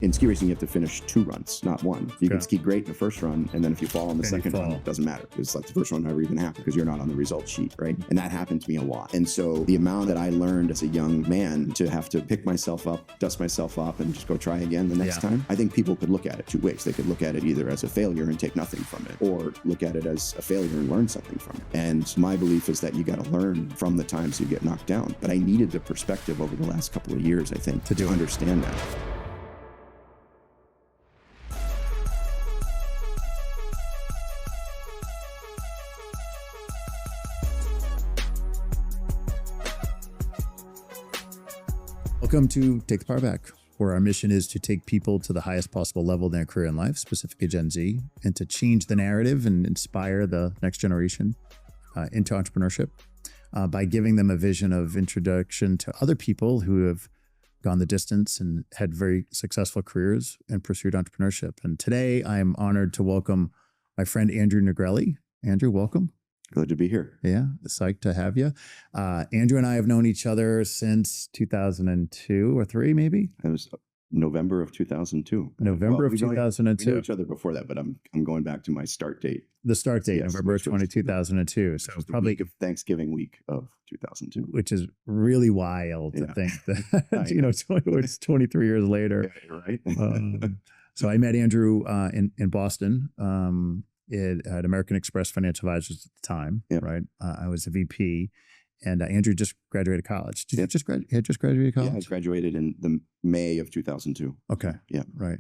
In ski racing, you have to finish 2 runs, not 1. You can ski great in the first run, and then if you fall on the second run, it doesn't matter. It's like the first one never even happened because you're not on the result sheet, right? And that happened to me a lot. And so the amount that I learned as a young man to have to pick myself up, dust myself off, and just go try again the next time, I think people could look at it 2 ways. They could look at it either as a failure and take nothing from it, or look at it as a failure and learn something from it. And my belief is that you got to learn from the times you get knocked down. But I needed the perspective over the last couple of years, I think, to understand that. Welcome to Take the Power Back, where our mission is to take people to the highest possible level in their career and life, specifically Gen Z, and to change the narrative and inspire the next generation into entrepreneurship by giving them a vision of introduction to other people who have gone the distance and had very successful careers and pursued entrepreneurship. And today I am honored to welcome my friend Andrew Nigrelli. Andrew, welcome. Good to be here. Yeah, psyched to have you. Andrew and I have known each other since 2002 or 3, maybe? It was November of 2002. November of 2002. We knew each other before that, but I'm going back to my start date. The start date, yes, November 2002. So probably the week of Thanksgiving week of 2002. Which is really wild to think that, it's 23 years later. Yeah, right. So I met Andrew in Boston. At American Express Financial Advisors at the time, right? I was a VP, and Andrew just graduated college. Did you just graduated college? Yeah, I graduated in the May of 2002. Okay. Yeah. Right.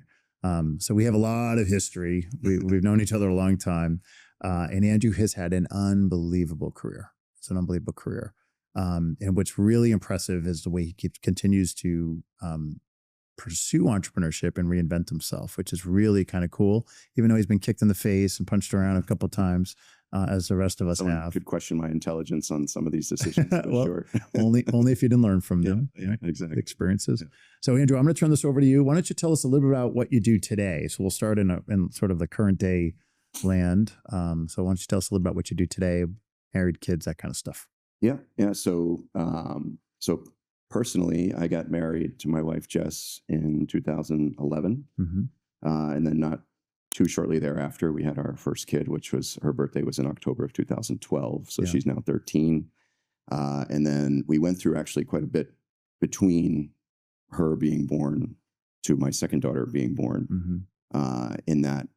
So we have a lot of history. We've known each other a long time, and Andrew has had an unbelievable career. It's an unbelievable career. And what's really impressive is the way he continues to pursue entrepreneurship and reinvent himself, which is really kind of cool, even though he's been kicked in the face and punched around a couple of times, as the rest of us have. Could question my intelligence on some of these decisions. Well, sure. only if you didn't learn from them. Yeah, exactly. Experiences. Yeah. So Andrew, I'm going to turn this over to you. Why don't you tell us a little bit about what you do today? So we'll start in sort of the current day land. So why don't you tell us a little about what you do today, married, kids, that kind of stuff. Yeah. So, personally, I got married to my wife, Jess, in 2011. Mm-hmm. And then not too shortly thereafter, we had our first kid, which was, her birthday was in October of 2012. So she's now 13. And then we went through actually quite a bit between her being born to my second daughter being born, in that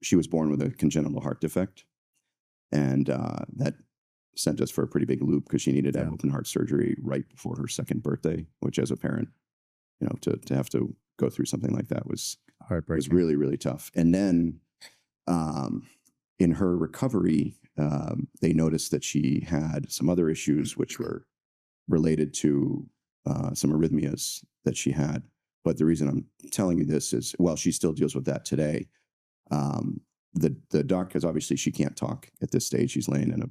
she was born with a congenital heart defect. And that sent us for a pretty big loop because she needed to have open heart surgery right before her second birthday, which as a parent, to have to go through something like that was heartbreaking. It was really, really tough. And then in her recovery, they noticed that she had some other issues which were related to some arrhythmias that she had. But the reason I'm telling you this is, well, she still deals with that today. The doc, because obviously she can't talk at this stage. She's laying in a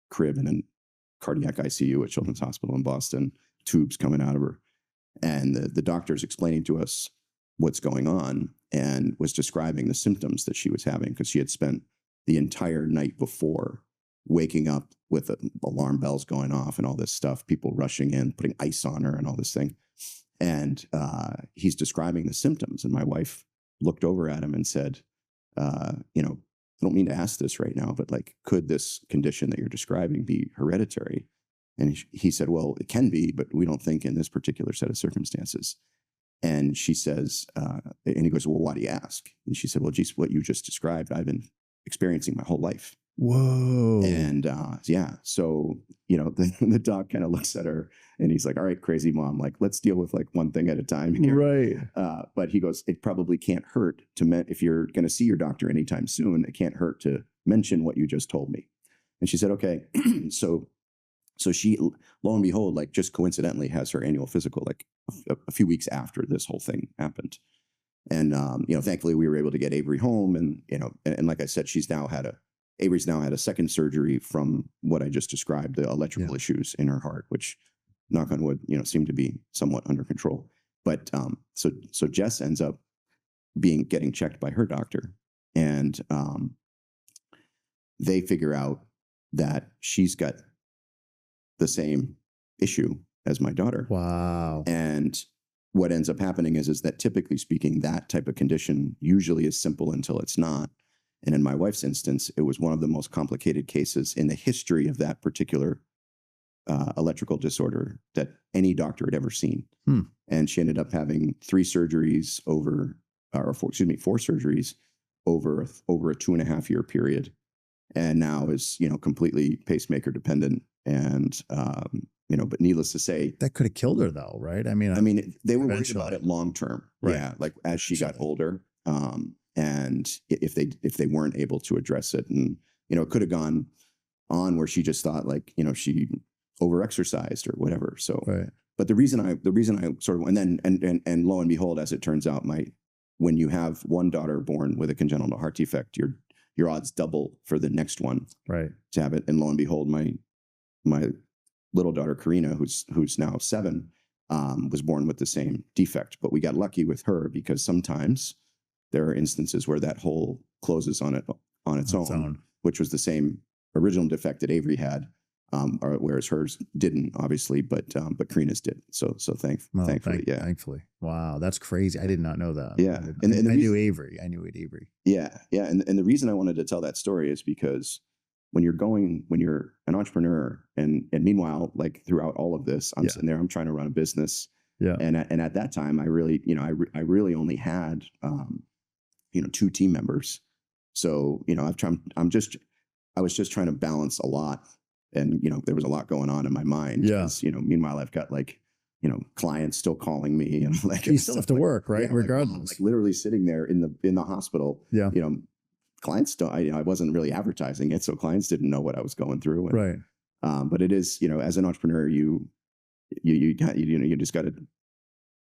crib in a cardiac ICU at Children's Hospital in Boston, tubes coming out of her. And the doctor's explaining to us what's going on and was describing the symptoms that she was having because she had spent the entire night before waking up with alarm bells going off and all this stuff, people rushing in, putting ice on her and all this thing. And he's describing the symptoms. And my wife looked over at him and said, I don't mean to ask this right now, but could this condition that you're describing be hereditary? And he said, well, it can be, but we don't think in this particular set of circumstances. And she says, and he goes, well, why do you ask? And she said, well, geez, what you just described, I've been experiencing my whole life. Whoa. And so, the doc kind of looks at her and he's like, all right, crazy mom, let's deal with one thing at a time here. Right. But he goes, it probably can't hurt if you're going to see your doctor anytime soon, it can't hurt to mention what you just told me. And she said, okay. So she, lo and behold, just coincidentally has her annual physical, a few weeks after this whole thing happened. And, thankfully we were able to get Avery home and like I said, Avery's now had a second surgery from what I just described, the electrical issues in her heart, which, knock on wood, seem to be somewhat under control. But so Jess ends up getting checked by her doctor, and they figure out that she's got the same issue as my daughter. Wow. And what ends up happening is that typically speaking, that type of condition usually is simple until it's not. And in my wife's instance, it was one of the most complicated cases in the history of that particular electrical disorder that any doctor had ever seen. And she ended up having 4 surgeries over a 2.5-year period. And now is, completely pacemaker dependent. And, but needless to say, that could have killed her though, right? I mean, they were worried about it long term. Right. Yeah. Like as she got older, and if they weren't able to address it, and, it could have gone on where she just thought like, she overexercised or whatever. So, right. But the reason I sort of, and then, and lo and behold, as it turns out, when you have one daughter born with a congenital heart defect, your odds double for the next one, right, to have it. And lo and behold, my little daughter, Karina, who's now 7, was born with the same defect, but we got lucky with her because sometimes there are instances where that hole closes on its own, which was the same original defect that Avery had. Whereas hers didn't, obviously, but Karina's did. So thankfully, yeah. Thankfully. Wow, that's crazy. I did not know that. Yeah. I knew Avery. I knew Avery. Yeah. Yeah. And the reason I wanted to tell that story is because when you're an entrepreneur and meanwhile, like throughout all of this, I'm sitting there, I'm trying to run a business. Yeah. And at that time, I really, I really only had, 2 team members. So, I was just trying to balance a lot. And, there was a lot going on in my mind. Yeah. Meanwhile, I've got clients still calling me, and you still have to work, right? Yeah, regardless. Literally sitting there in the hospital. Yeah. Clients don't, I wasn't really advertising it. So clients didn't know what I was going through. And, right. But it is, as an entrepreneur, you just got to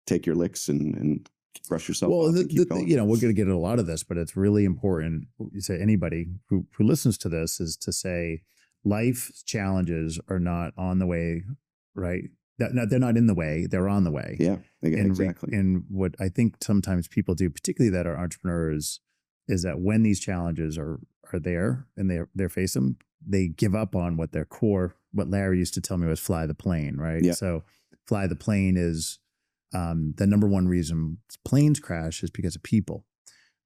take your licks and brush yourself off and keep going. We're going to get into a lot of this, but it's really important. You say anybody who listens to this is to say, life challenges are not on the way, right? They're not in the way, they're on the way. Yeah, exactly. And what I think sometimes people do, particularly that are entrepreneurs, is that when these challenges are there and they face them, they give up on what their core, what Larry used to tell me was fly the plane, right? Yeah. So fly the plane is the number one reason planes crash is because of people.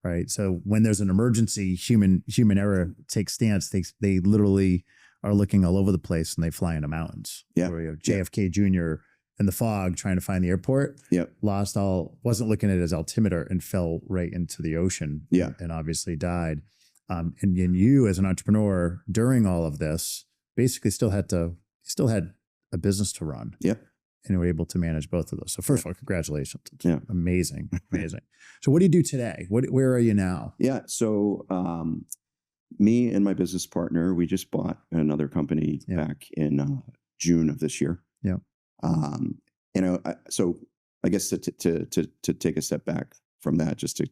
Right. So when there's an emergency, human error takes stance. They literally are looking all over the place and they fly into mountains. Yeah. Where you have JFK Jr. in the fog trying to find the airport. Yep. Wasn't looking at his altimeter and fell right into the ocean. Yeah. And obviously died. And you as an entrepreneur during all of this basically still had a business to run. Yep. And you were able to manage both of those. So first of all, congratulations. It's amazing. Amazing. So what do you do today? Where are you now? Yeah. So me and my business partner, we just bought another company back in June of this year. Yeah. So I guess to take a step back from that, just to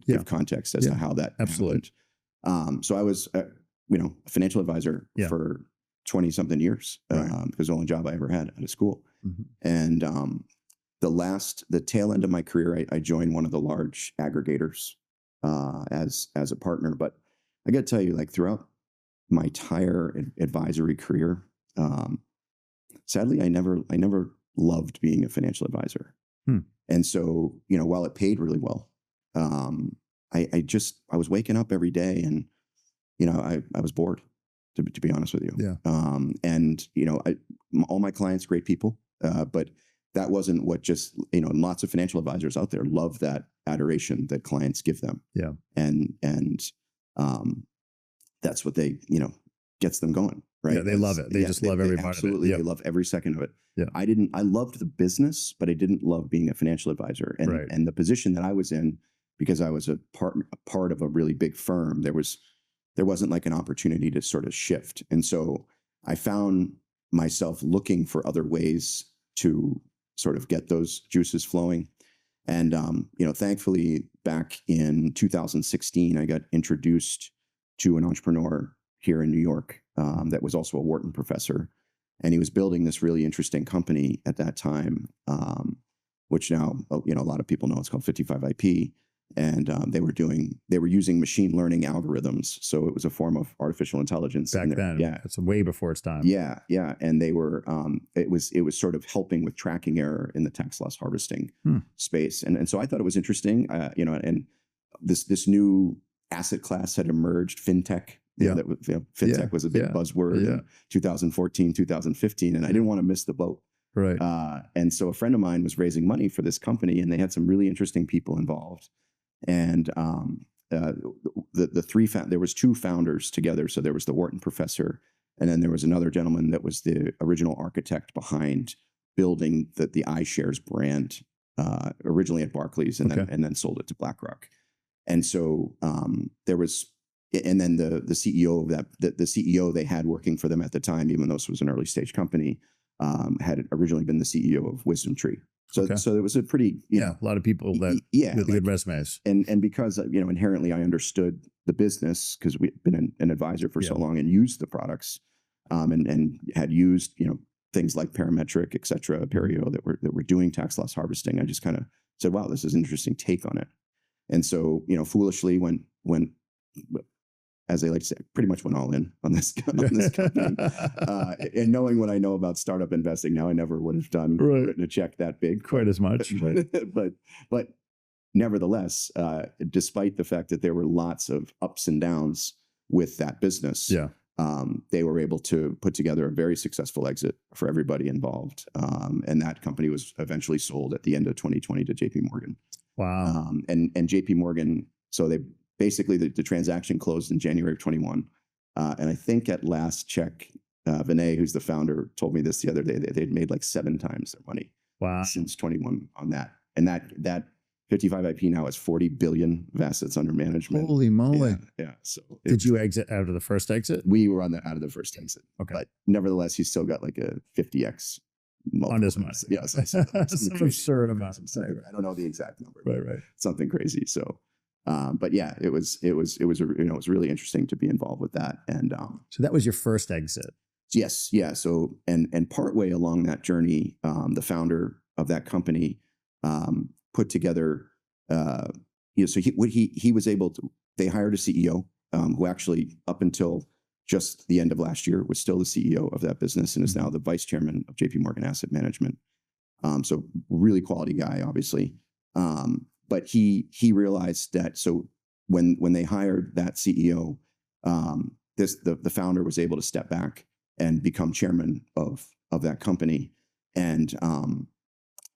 give context as to how that absolutely happened. So I was, a financial advisor for 20 something years, because the only job I ever had out of school. Mm-hmm. And the tail end of my career, I joined one of the large aggregators as a partner. But I got to tell you, throughout my entire advisory career, sadly, I never loved being a financial advisor. And so, while it paid really well, I was waking up every day and, I was bored, to be honest with you. Yeah. And, all my clients, great people, but that wasn't what just, lots of financial advisors out there love that adoration that clients give them. Yeah. And that's what they, gets them going. Right. Yeah, they love it. They just love every part of it. Absolutely. They love every second of it. Yeah. I loved the business, but I didn't love being a financial advisor. And the position that I was in, because I was a part of a really big firm, there wasn't like an opportunity to sort of shift. And so I found myself looking for other ways to sort of get those juices flowing. And, thankfully back in 2016, I got introduced to an entrepreneur here in New York that was also a Wharton professor. And he was building this really interesting company at that time, which now, a lot of people know it's called 55IP. And they were using machine learning algorithms. So it was a form of artificial intelligence. Back then. Yeah. It's way before its time. Yeah. Yeah. And they were, it was sort of helping with tracking error in the tax loss harvesting space. And so I thought it was interesting, and this new asset class had emerged, fintech. Fintech was a big buzzword in 2014, 2015, and I didn't want to miss the boat. Right. And so a friend of mine was raising money for this company, and they had some really interesting people involved. And there was two founders together. So there was the Wharton professor, and then there was another gentleman that was the original architect behind building the iShares brand, originally at Barclays, and then sold it to BlackRock. And so there was, and then the CEO of that, the CEO they had working for them at the time, even though this was an early stage company, had originally been the CEO of Wisdom Tree. So it was a pretty, a lot of people that with good resumes. And because, inherently I understood the business because we've been an advisor for so long and used the products, and had used, things like Parametric, et cetera, Perio that were doing tax loss harvesting. I just kind of said, wow, this is an interesting take on it. And so, foolishly when as they like to say, pretty much went all in on this company. And knowing what I know about startup investing now, I never would have written a check that big. Quite as much. But nevertheless, despite the fact that there were lots of ups and downs with that business, they were able to put together a very successful exit for everybody involved. And that company was eventually sold at the end of 2020 to JP Morgan. Wow. And JP Morgan, so they basically the transaction closed in January of 21. And I think at last check, Vinay, who's the founder, told me this the other day, they'd made like 7 times their money since 21 on that. And that 55 IP now has 40 billion of assets under management. Holy moly. Yeah. So did you exit out of the first exit? We were out of the first exit. Okay. But nevertheless, he's still got like a 50x multiple. On his money. Yes. Some absurd amount. I don't know the exact number. Right. Something crazy. So, but yeah, it was really interesting to be involved with that. And so that was your first exit. Yes. Yeah. So, and partway along that journey, the founder of that company put together, so he was able to, they hired a CEO who actually up until just the end of last year was still the CEO of that business and is now the vice chairman of JP Morgan Asset Management. So really quality guy, obviously. But he realized that, so when they hired that CEO, the founder was able to step back and become chairman of that company. And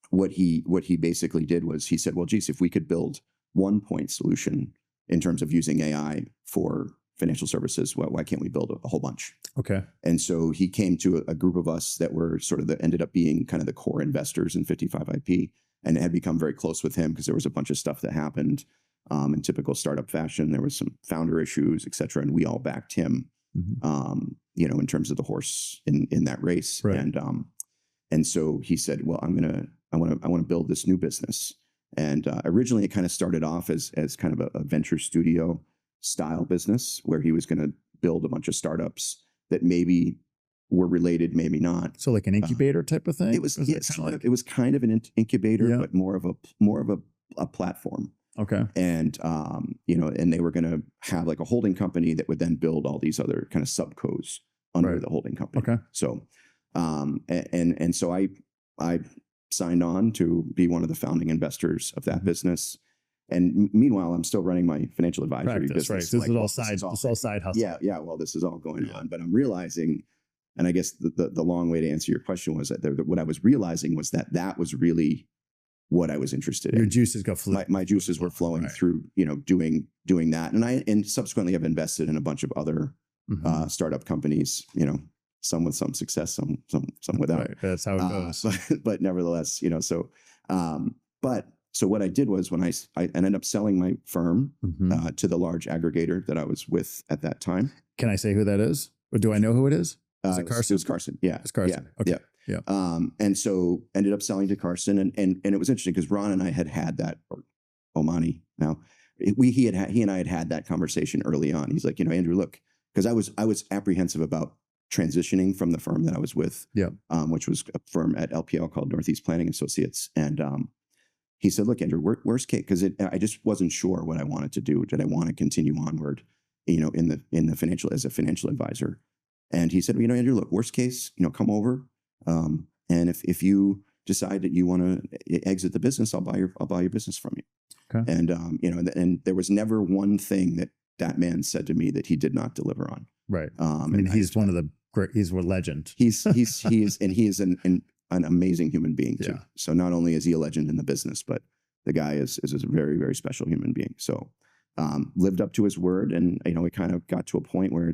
what he basically did was he said, well, geez, if we could build one point solution in terms of using AI for financial services, why can't we build a whole bunch? Okay. And so he came to a group of us that were sort of ended up being kind of the core investors in 55 IP, and had become very close with him because there was a bunch of stuff that happened in typical startup fashion. There was some founder issues, et cetera, and we all backed him, in terms of the horse in that race. Right. And so he said, well, I want to build this new business. And originally it kind of started off as kind of a venture studio style business where he was going to build a bunch of startups that maybe were related, maybe not. So like an incubator type of thing? It was kind of an incubator, but more of a platform. Okay. And, and they were going to have like a holding company that would then build all these other kind of subcos under the holding company. Okay. So, and so I signed on to be one of the founding investors of that business. And meanwhile, I'm still running my financial advisory business. Right. This is all side hustle. Yeah. Well, this is all going on, but I'm realizing, and I guess the long way to answer your question was that what I was realizing was that was really what I was interested in. Your juices got flowing. My juices were flowing through, doing that. And subsequently have invested in a bunch of other startup companies, some with some success, some without. Right. That's how it goes. But nevertheless, so what I did was when I ended up selling my firm to the large aggregator that I was with at that time. Can I say who that is? Or do I know who it is? Is it Carson? It was Carson. Yeah. It's Carson. Yeah. Okay. Yeah. And so ended up selling to Carson, and it was interesting because Ron and I had that, or Omani now, he and I had that conversation early on. He's like, Andrew, look, because I was apprehensive about transitioning from the firm that I was with, which was a firm at LPL called Northeast Planning Associates, and he said, look, Andrew, worst case, because I just wasn't sure what I wanted to do. Did I want to continue onward, in the financial, as a financial advisor? And he said, well, Andrew, look, worst case, come over. And if you decide that you want to exit the business, I'll buy your business from you. Okay. And, and there was never one thing that man said to me that he did not deliver on. Right. And he's one of the great, he's a legend. He is an amazing human being too. Yeah. So not only is he a legend in the business, but the guy is a very, very special human being. So, lived up to his word. And, it kind of got to a point where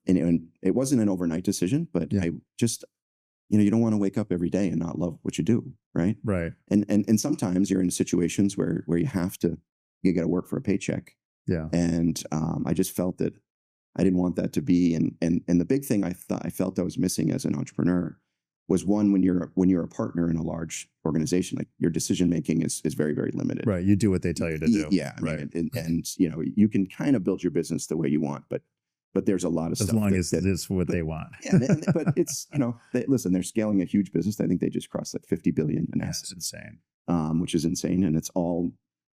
and it wasn't an overnight decision, but I just, you don't want to wake up every day and not love what you do. Right. Right. And sometimes you're in situations where you got to work for a paycheck. Yeah. And, I just felt that I didn't want that to be. And the big thing I felt I was missing as an entrepreneur was one, when you're a partner in a large organization, like your decision making is very, very limited. Right. You do what they tell you to do. Yeah. Right. And you can kind of build your business the way you want, but there's a lot of stuff. As long as it's what they want. Yeah, but it's, listen, they're scaling a huge business. I think they just crossed like 50 billion in assets. That's insane. Which is insane. And it's all,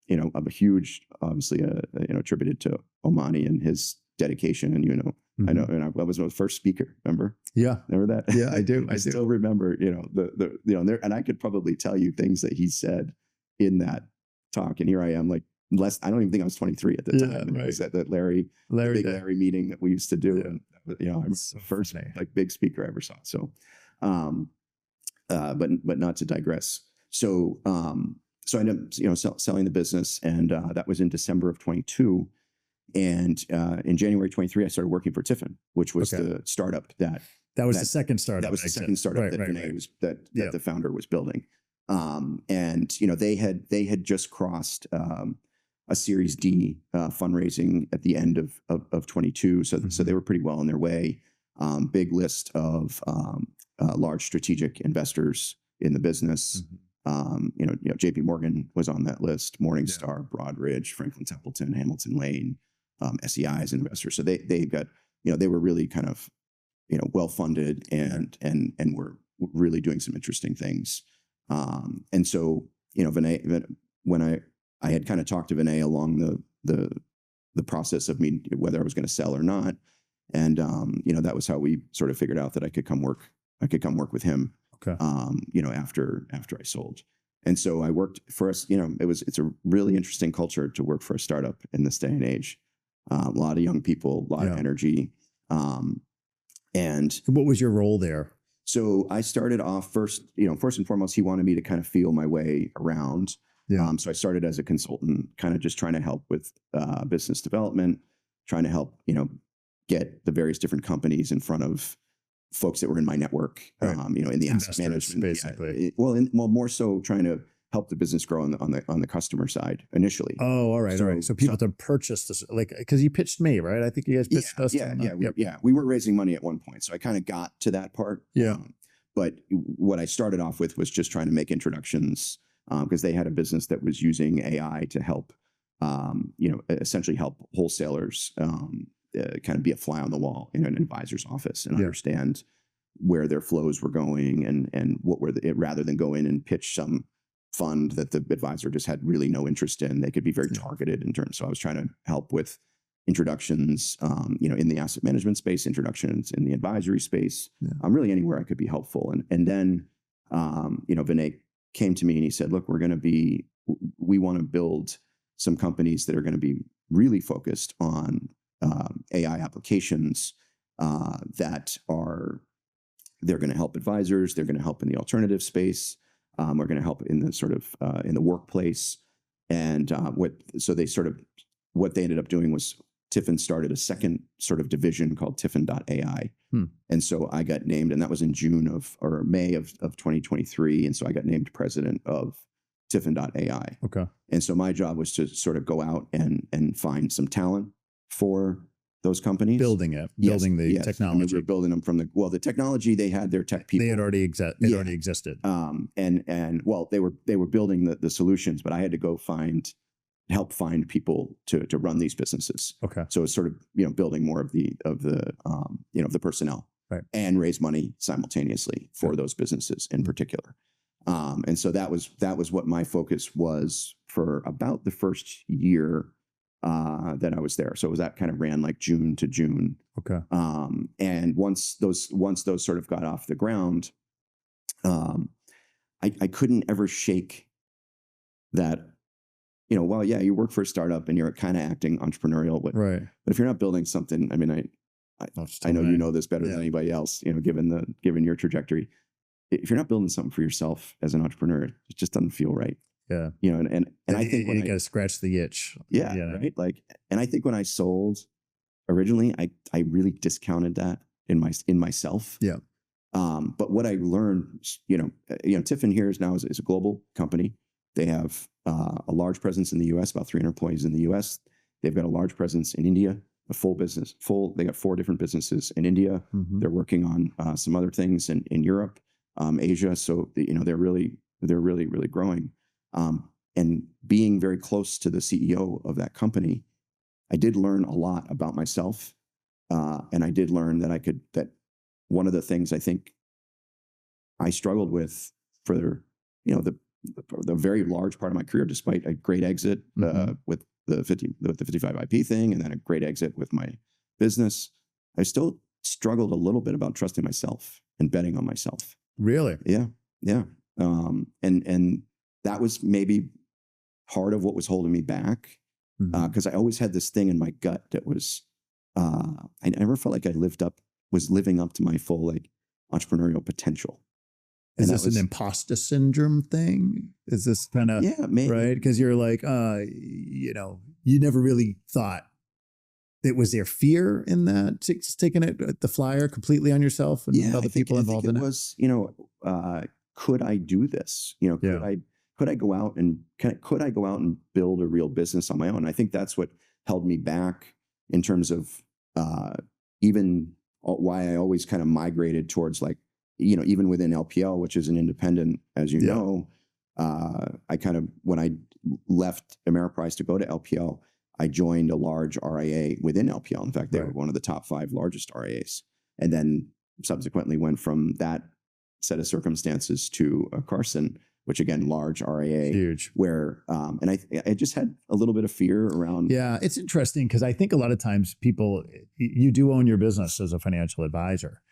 of a huge, obviously, attributed to Omani and his dedication. And, Mm-hmm. I know, and I was the first speaker, remember? Yeah. Remember that? Yeah, I do. I still remember, and I could probably tell you things that he said in that talk. And here I am, like, I don't even think I was 23 at the time. And right. It was at that Larry meeting that we used to do. Yeah. And, I'm the first like big speaker I ever saw. So, but not to digress. So, I ended up, selling the business, and that was in December of 22. And in January 23, I started working for Tiffin, which was the startup that was the second startup. That was the second startup that Vinay was that the founder was building. And they had just crossed a Series D fundraising at the end of 22, so they were pretty well on their way. Big list of large strategic investors in the business. JP Morgan was on that list, Morningstar, Broadridge, Franklin Templeton, Hamilton Lane, SEI as investors. So they got, they were really kind of, well funded and were really doing some interesting things. And so, Vinay, when I had kind of talked to Vinay along the process of me, whether I was going to sell or not. And, that was how we sort of figured out that I could come work with him. Okay. After I sold. And so I worked for us, it's a really interesting culture to work for a startup in this day and age. A lot of young people, a lot of energy. And what was your role there? So I started off first and foremost, he wanted me to kind of feel my way around. Yeah. So I started as a consultant, kind of just trying to help with business development, trying to help, get the various different companies in front of folks that were in my network, right. In the asset management, basically. More so trying to help the business grow on the customer side initially. Oh, all right. So people to purchase this, because you pitched me, right? I think you guys pitched us. Yeah. We were raising money at one point, so I kind of got to that part. Yeah. But what I started off with was just trying to make introductions, because they had a business that was using AI to help, essentially help wholesalers, kind of be a fly on the wall in an advisor's office and understand where their flows were going and what were rather than go in and pitch some fund that the advisor just had really no interest in. They could be very targeted in terms. So I was trying to help with introductions, in the asset management space, introductions in the advisory space, really anywhere I could be helpful. And then, Vinay came to me and he said, look, we want to build some companies that are going to be really focused on AI applications they're going to help advisors. They're going to help in the alternative space. We're going to help in the sort of in the workplace. And what they ended up doing was Tiffin started a second sort of division called Tiffin.ai. And so I got named, and that was in May of 2023. And so I got named president of Tiffin.ai. Okay. And so my job was to sort of go out and find some talent for those companies. Building the technology. We were building them from the technology, they had their tech people. They had already existed. They were building the solutions, but I had to go help find people to run these businesses. Okay. So it's sort of, building more of the personnel, right, and raise money simultaneously for those businesses in particular. And so that was what my focus was for about the first year that I was there. So it was that kind of ran like June to June. Okay. And once those sort of got off the ground, I couldn't ever shake that, well, yeah, you work for a startup and you're kind of acting entrepreneurial, but if you're not building something, I mean, I know you know this better than anybody else, given your trajectory. If you're not building something for yourself as an entrepreneur, it just doesn't feel right. Yeah. And I think you got to scratch the itch. Yeah. Right. Like, and I think when I sold originally, I really discounted that in myself. Yeah. But what I learned, Tiffin here is a global company. They have a large presence in the U.S., about 300 employees in the U.S. They've got a large presence in India, they got 4 different businesses in India. Mm-hmm. They're working on some other things in Europe, Asia. So, they're really growing. And being very close to the CEO of that company, I did learn a lot about myself. And I did learn that one of the things I think I struggled with for, the very large part of my career, despite a great exit with the 55 IP thing, and then a great exit with my business, I still struggled a little bit about trusting myself and betting on myself. Really? Yeah. Yeah. And that was maybe part of what was holding me back. Because I always had this thing in my gut that was, I never felt like I was living up to my full like entrepreneurial potential. Is this an imposter syndrome thing? Is this kind of, right? Because you're like, you never really thought was there fear in that, taking it the flyer completely on yourself and other people involved in it? Was, could I do this? Could I go out and build a real business on my own? I think that's what held me back in terms of even why I always kind of migrated towards like, even within LPL, which is an independent, as you know, I kind of, when I left Ameriprise to go to LPL, I joined a large RIA within LPL. In fact, they were one of the top 5 largest RIAs. And then subsequently went from that set of circumstances to Carson, which again, large RIA, huge, where, and I just had a little bit of fear around. Yeah. It's interesting because I think a lot of times you do own your business as a financial advisor,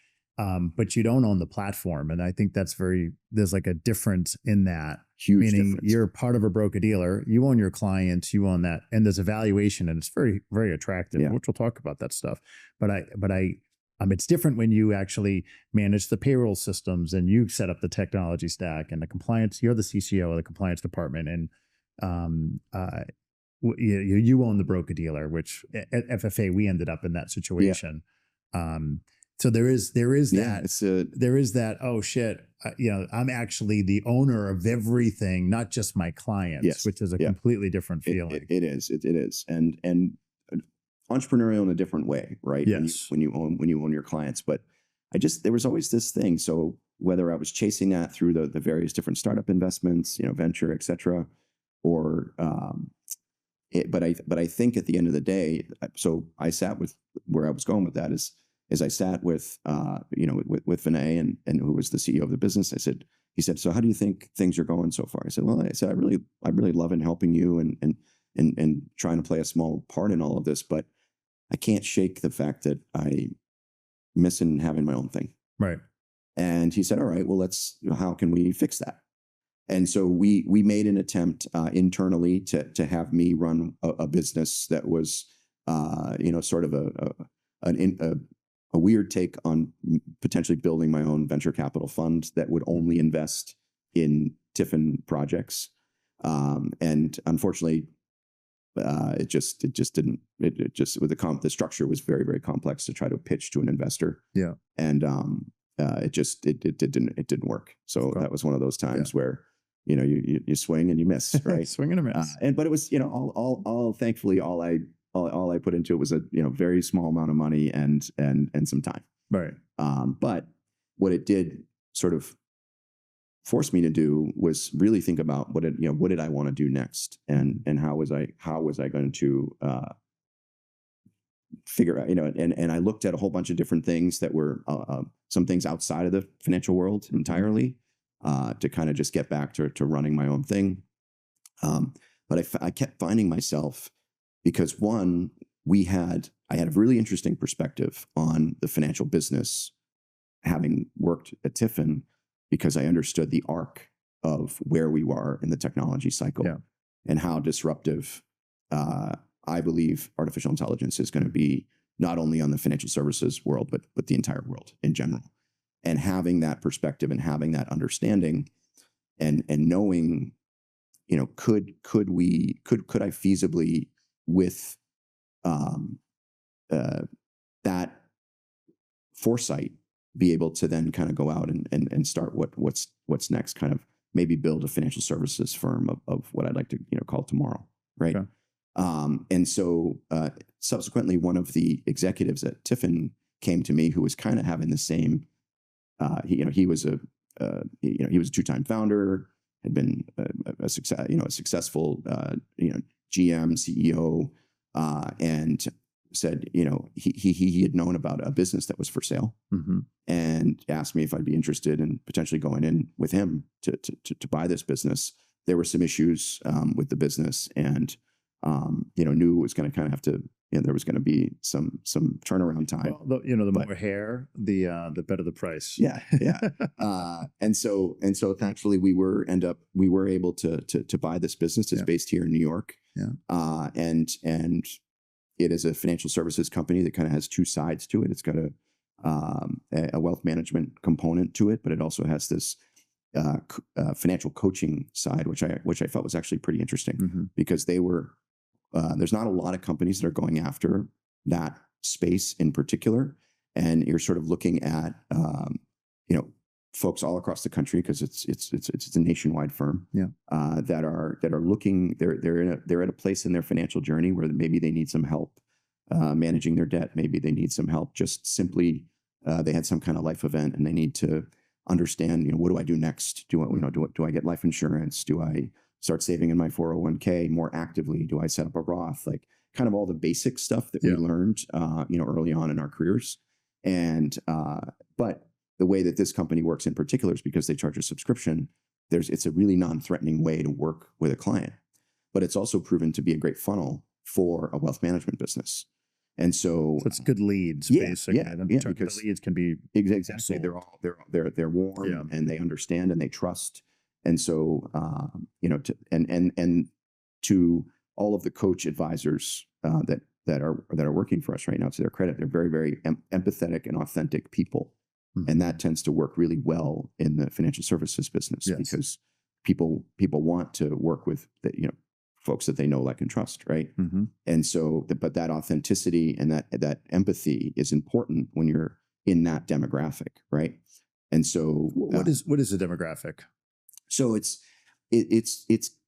but you don't own the platform. And I think there's like a difference in that. Huge meaning difference. You're part of a broker-dealer, you own your clients, you own that. And there's a valuation and it's very, very attractive, which we'll talk about that stuff. But it's different when you actually manage the payroll systems and you set up the technology stack and the compliance. You're the CCO of the compliance department, and you own the broker dealer. Which at FFA we ended up in that situation. Yeah. So there is that. There is that. Oh shit! I'm actually the owner of everything, not just my clients, which is a completely different feeling. It is, and entrepreneurial in a different way, right? Yes. When you own your clients. But there was always this thing. So whether I was chasing that through the various different startup investments, venture, et cetera, or, but I think at the end of the day, so I sat with, where I was going with that is I sat with, with Vinay and who was the CEO of the business. He said, so how do you think things are going so far? I said, well, I really love in helping you and trying to play a small part in all of this, but I can't shake the fact that I miss having my own thing. Right. And he said, all right, well, how can we fix that? And so we made an attempt internally to have me run a business that was, sort of a weird take on potentially building my own venture capital fund that would only invest in Tiffin projects. And unfortunately, the structure was very, very complex to try to pitch to an investor. Yeah. And it didn't work. So that was one of those times where, you swing and you miss, right? Swing and a miss. But it was, thankfully all I put into it was a, very small amount of money and some time. Right. But what it did sort of force me to do was really think about what did I want to do next, and how was I going to figure out, and I looked at a whole bunch of different things that were some things outside of the financial world entirely, to kind of just get back to running my own thing. But I kept finding myself, because one, I had a really interesting perspective on the financial business, having worked at Tiffin, because I understood the arc of where we were in the technology cycle and how disruptive I believe artificial intelligence is going to be, not only on the financial services world, but the entire world in general. And having that perspective and having that understanding and knowing, could I feasibly, with that foresight, be able to then kind of go out and start what's next, kind of maybe build a financial services firm of what I'd like to call tomorrow, right? Okay. And so subsequently, one of the executives at Tiffin came to me, who was kind of having the same. He was a 2-time founder, had been a successful GM, CEO, and said he had known about a business that was for sale, and asked me if I'd be interested in potentially going in with him to buy this business. There were some issues with the business, and knew it was going to kind of have to. There was going to be some turnaround time. Well, the more hair, the better the price. Yeah. And so thankfully we were able to buy this business. It's based here in New York. Yeah. And it is a financial services company that kind of has two sides to it. It's got a wealth management component to it, but it also has this financial coaching side, which I felt was actually pretty interesting, because they were. There's not a lot of companies that are going after that space in particular, and you're sort of looking at folks all across the country, because it's a nationwide firm. That are looking. They're at a place in their financial journey where maybe they need some help managing their debt. Maybe they need some help just simply they had some kind of life event and they need to understand what do I do next? Do I get life insurance? Do I start saving in my 401k more actively? Do I set up a Roth? Like kind of all the basic stuff that we learned, early on in our careers. And, but the way that this company works in particular is because they charge a subscription. It's a really non-threatening way to work with a client, but it's also proven to be a great funnel for a wealth management business. And so it's good leads, basically. Because the leads can be exactly they're warm and they understand and they trust. And so, to all of the coach advisors that are working for us right now, to their credit, they're very, very empathetic and authentic people, and that tends to work really well in the financial services business because people want to work with folks that they know, like, and trust, right? And so, but that authenticity and that empathy is important when you're in that demographic, right? And so, what is the demographic? So it's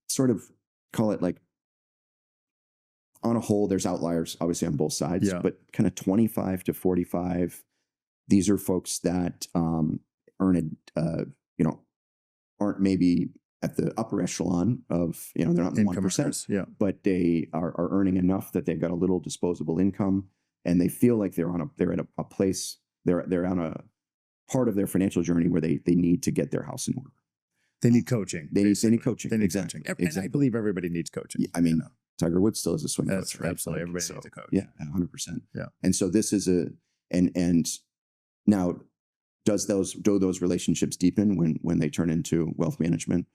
sort of, call it like, on a whole, there's outliers obviously on both sides, but kind of 25 to 45. These are folks that aren't maybe at the upper echelon of, they're not in the 1%, but they are earning enough that they've got a little disposable income, and they feel like they're at a place, they're on a part of their financial journey where they need to get their house in order. They need coaching. They need coaching. They need coaching. And I believe everybody needs coaching. I mean, Tiger Woods still is a swing coach, right? Absolutely. Everybody needs a coach. Yeah, 100%. Yeah. And so this is and now, do those relationships deepen when they turn into wealth management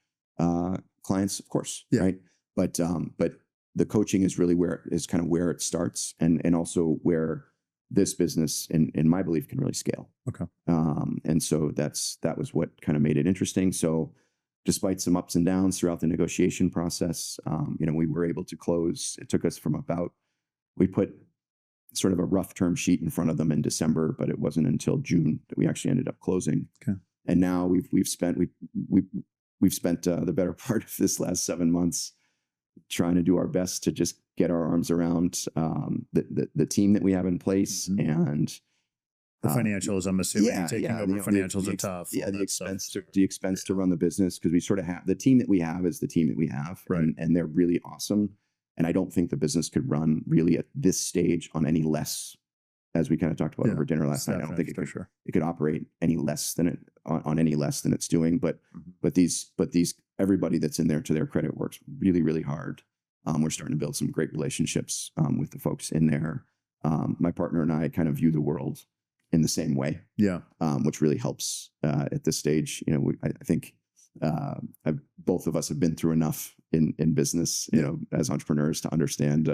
clients? Of course, right? But the coaching is really where it starts, and also where this business, in my belief, can really scale. Okay. And so that was what kind of made it interesting. So, despite some ups and downs throughout the negotiation process, we were able to close. It took us we put sort of a rough term sheet in front of them in December, but it wasn't until June that we actually ended up closing. Okay. And now we've spent the better part of this last 7 months trying to do our best to just get our arms around the team that we have in place, and the financials. I'm assuming taking over financials are tough. Yeah, the expense to run the business, because we sort of have the team that we have is the team that we have, right? And they're really awesome. And I don't think the business could run really at this stage on any less as we kind of talked about Yeah. over dinner last night. I don't think it could operate any less than it on any less than it's doing. But these everybody that's in there, to their credit, works really, really hard. We're starting to build some great relationships with the folks in there. My partner and I kind of view the world in the same way. Yeah. Which really helps at this stage. You know, I think both of us have been through enough in business, you know, as entrepreneurs to understand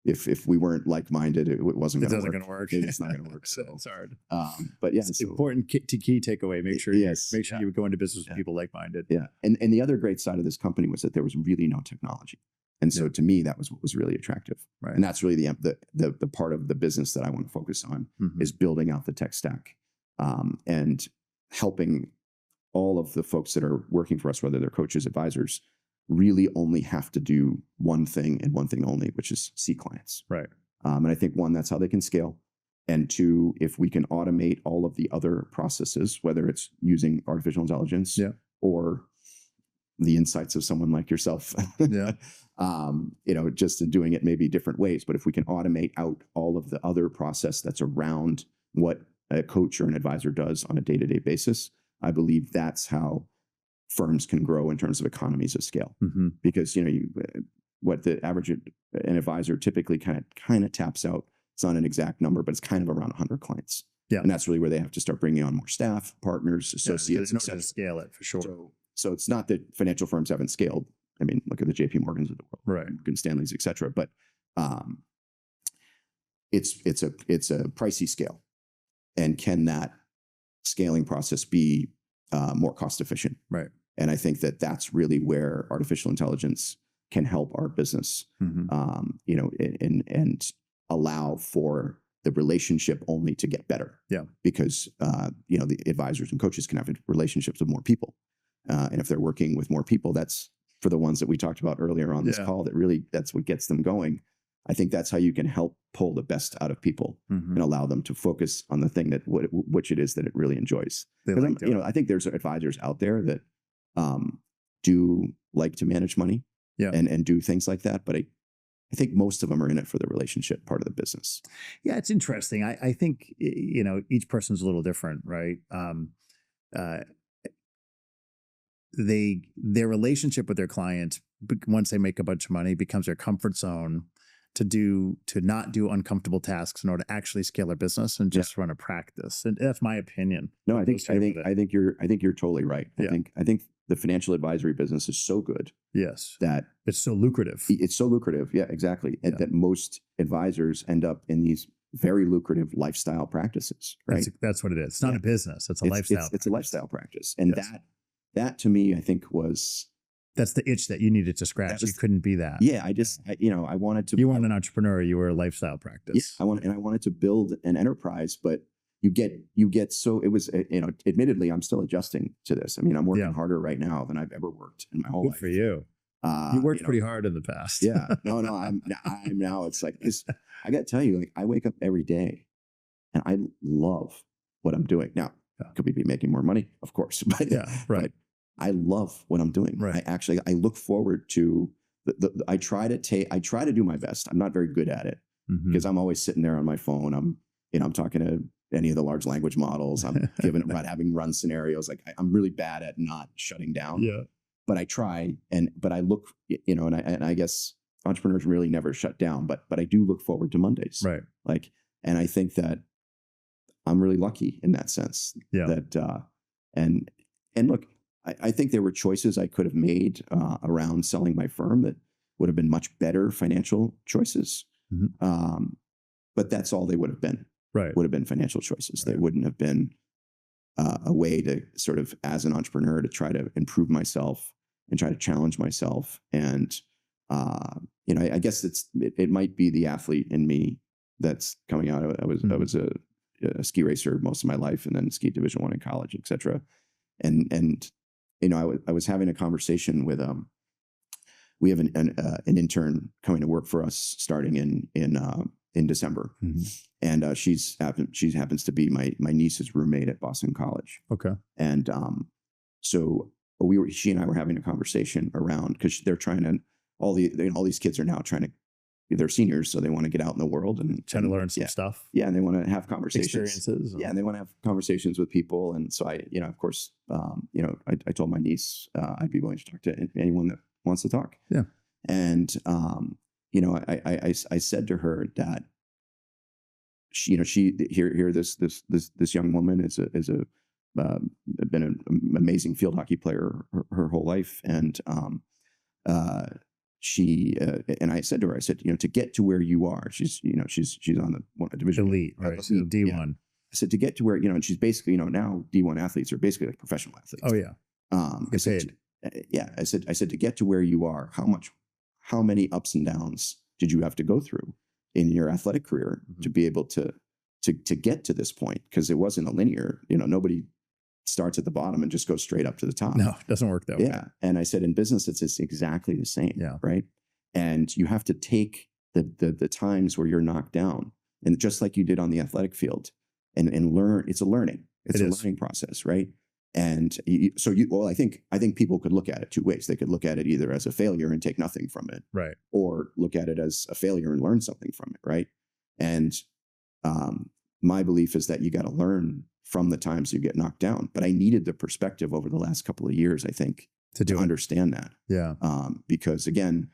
if we weren't like-minded, it wasn't going to work. It's not going to work. So it's hard. But yeah, it's important key takeaway. Make sure you go into business with people like-minded. Yeah. And the other great side of this company was that there was really no technology. And so to me, that was what was really attractive. Right. And that's really the part of the business that I want to focus on is building out the tech stack and helping all of the folks that are working for us, whether they're coaches, advisors, really only have to do one thing and one thing only, which is see clients. Right. And I think, one, that's how they can scale. And two, if we can automate all of the other processes, whether it's using artificial intelligence or the insights of someone like yourself, you know, just in doing it maybe different ways. But if we can automate out all of the other process that's around what a coach or an advisor does on a day-to-day basis, I believe that's how firms can grow in terms of economies of scale. Because, you know, what the average an advisor typically kind of taps out, it's not an exact number, but it's kind of around 100 clients. Yeah. And that's really where they have to start bringing on more staff, partners, associates, in order to scale it, for sure. So it's not that financial firms haven't scaled. I mean, look at the JP Morgans of the world, right? Morgan Stanleys, et cetera. But it's a pricey scale. And can that scaling process be more cost efficient? Right. And I think that that's really where artificial intelligence can help our business, you know, and allow for the relationship only to get better. Yeah. Because, you know, the advisors and coaches can have relationships with more people. And if they're working with more people, that's for the ones that we talked about earlier on this call, that's what gets them going. I think that's how you can help pull the best out of people and allow them to focus on the thing which it is that it really enjoys. Like, you know, I think there's advisors out there that do like to manage money and do things like that. But I think most of them are in it for the relationship part of the business. Yeah, it's interesting. I think, you know, each person's a little different, right? Their relationship with their client, once they make a bunch of money, becomes their comfort zone to not do uncomfortable tasks in order to actually scale their business and just run a practice. And that's my opinion. No, I think you're totally right. I think the financial advisory business is so good. Yes. That it's so lucrative. It's so lucrative. Yeah, exactly. And that most advisors end up in these very lucrative lifestyle practices, right? That's what it is. It's not a business. It's a lifestyle. It's a lifestyle practice. And that to me, I think that's the itch that you needed to scratch. You couldn't be that. Yeah. I wanted to. You weren't an entrepreneur. You were a lifestyle practice. Yeah, I wanted to build an enterprise, but you get so it was, you know, admittedly, I'm still adjusting to this. I mean, I'm working harder right now than I've ever worked in my whole life. Good for you. You worked pretty hard in the past. Yeah. No, I'm now, it's like, I got to tell you, like, I wake up every day and I love what I'm doing. Now, could we be making more money? Of course. But but I love what I'm doing. Right. I look forward to I try to do my best. I'm not very good at it because I'm always sitting there on my phone. I'm talking to any of the large language models. I'm having run scenarios. Like I'm really bad at not shutting down. Yeah. But I try but I look, you know, and I guess entrepreneurs really never shut down, but I do look forward to Mondays. Right. Like, and I think that I'm really lucky in that sense. Yeah. That, and look, I think there were choices I could have made around selling my firm that would have been much better financial choices. But that's all they would have been. Right. Would have been financial choices. They wouldn't have been a way to sort of, as an entrepreneur, to try to improve myself and try to challenge myself. And, you know, I guess it might be the athlete in me that's coming out. I was a ski racer most of my life, and then skied Division I in college, et cetera. And you know, I was having a conversation with we have an intern coming to work for us starting in December, and she happens to be my niece's roommate at Boston College. Okay, and so she and I were having a conversation around, because they're trying to all these kids are now trying to they're seniors, so they want to get out in the world and trying to learn some stuff. Yeah, and they want to have conversations, experiences. Yeah, and they want to have conversations with people. And so I, of course, I told my niece I'd be willing to talk to anyone that wants to talk. Yeah, and I said to her that she this young woman is been an amazing field hockey player her whole life, and and I said to her, I said, to get to where you are, she's on the division elite, right? So D1. Yeah. I said, to get to where, and she's basically, now D1 athletes are basically like professional athletes. Oh yeah. I said, to get to where you are, how many ups and downs did you have to go through in your athletic career to be able to get to this point? Because it wasn't a linear, nobody starts at the bottom and just goes straight up to the top. No, it doesn't work that way. Yeah. And I said, in business, it's exactly the same. Yeah. Right. And you have to take the times where you're knocked down, and just like you did on the athletic field, and learn. It's a learning process. Right. And I think people could look at it two ways. They could look at it either as a failure and take nothing from it. Right. Or look at it as a failure and learn something from it. Right. And my belief is that you got to learn from the times you get knocked down. But I needed the perspective over the last couple of years, I think, to understand that. Yeah. Because again,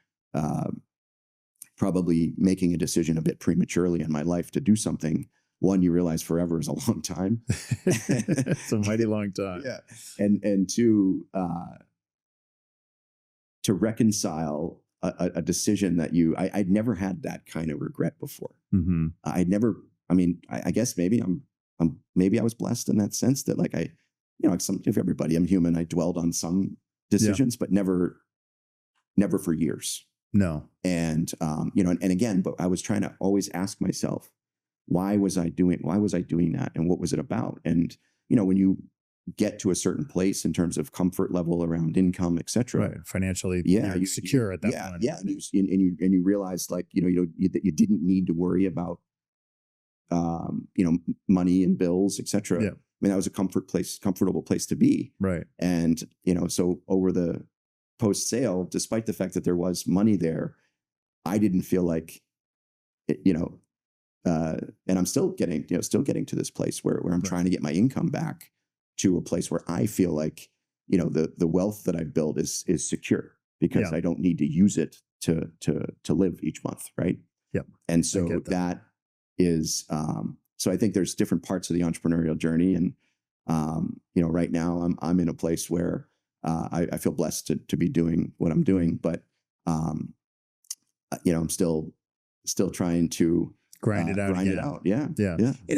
probably making a decision a bit prematurely in my life to do something, one, you realize forever is a long time. It's a mighty long time. Yeah. And two, to reconcile a decision that I'd never had that kind of regret before. Mm-hmm. I guess maybe maybe I was blessed in that sense that like if everybody, I'm human, I dwelled on some decisions, but never for years. No. And, and again, but I was trying to always ask myself, why was I doing that? And what was it about? And, when you get to a certain place in terms of comfort level around income, et cetera. Right. Financially, you're secure at that point. Yeah. And you realize like, that you didn't need to worry about, money and bills, et cetera. Yeah. I mean, that was a comfortable place to be. Right. And, so over the post sale, despite the fact that there was money there, I didn't feel like, and I'm still getting to this place where I'm trying to get my income back to a place where I feel like, the wealth that I've built is secure, because I don't need to use it to live each month. Right. Yep. And so that is, so I think there's different parts of the entrepreneurial journey. And, right now I'm in a place where, I feel blessed to be doing what I'm doing, but, I'm still trying to grind it out. Yeah.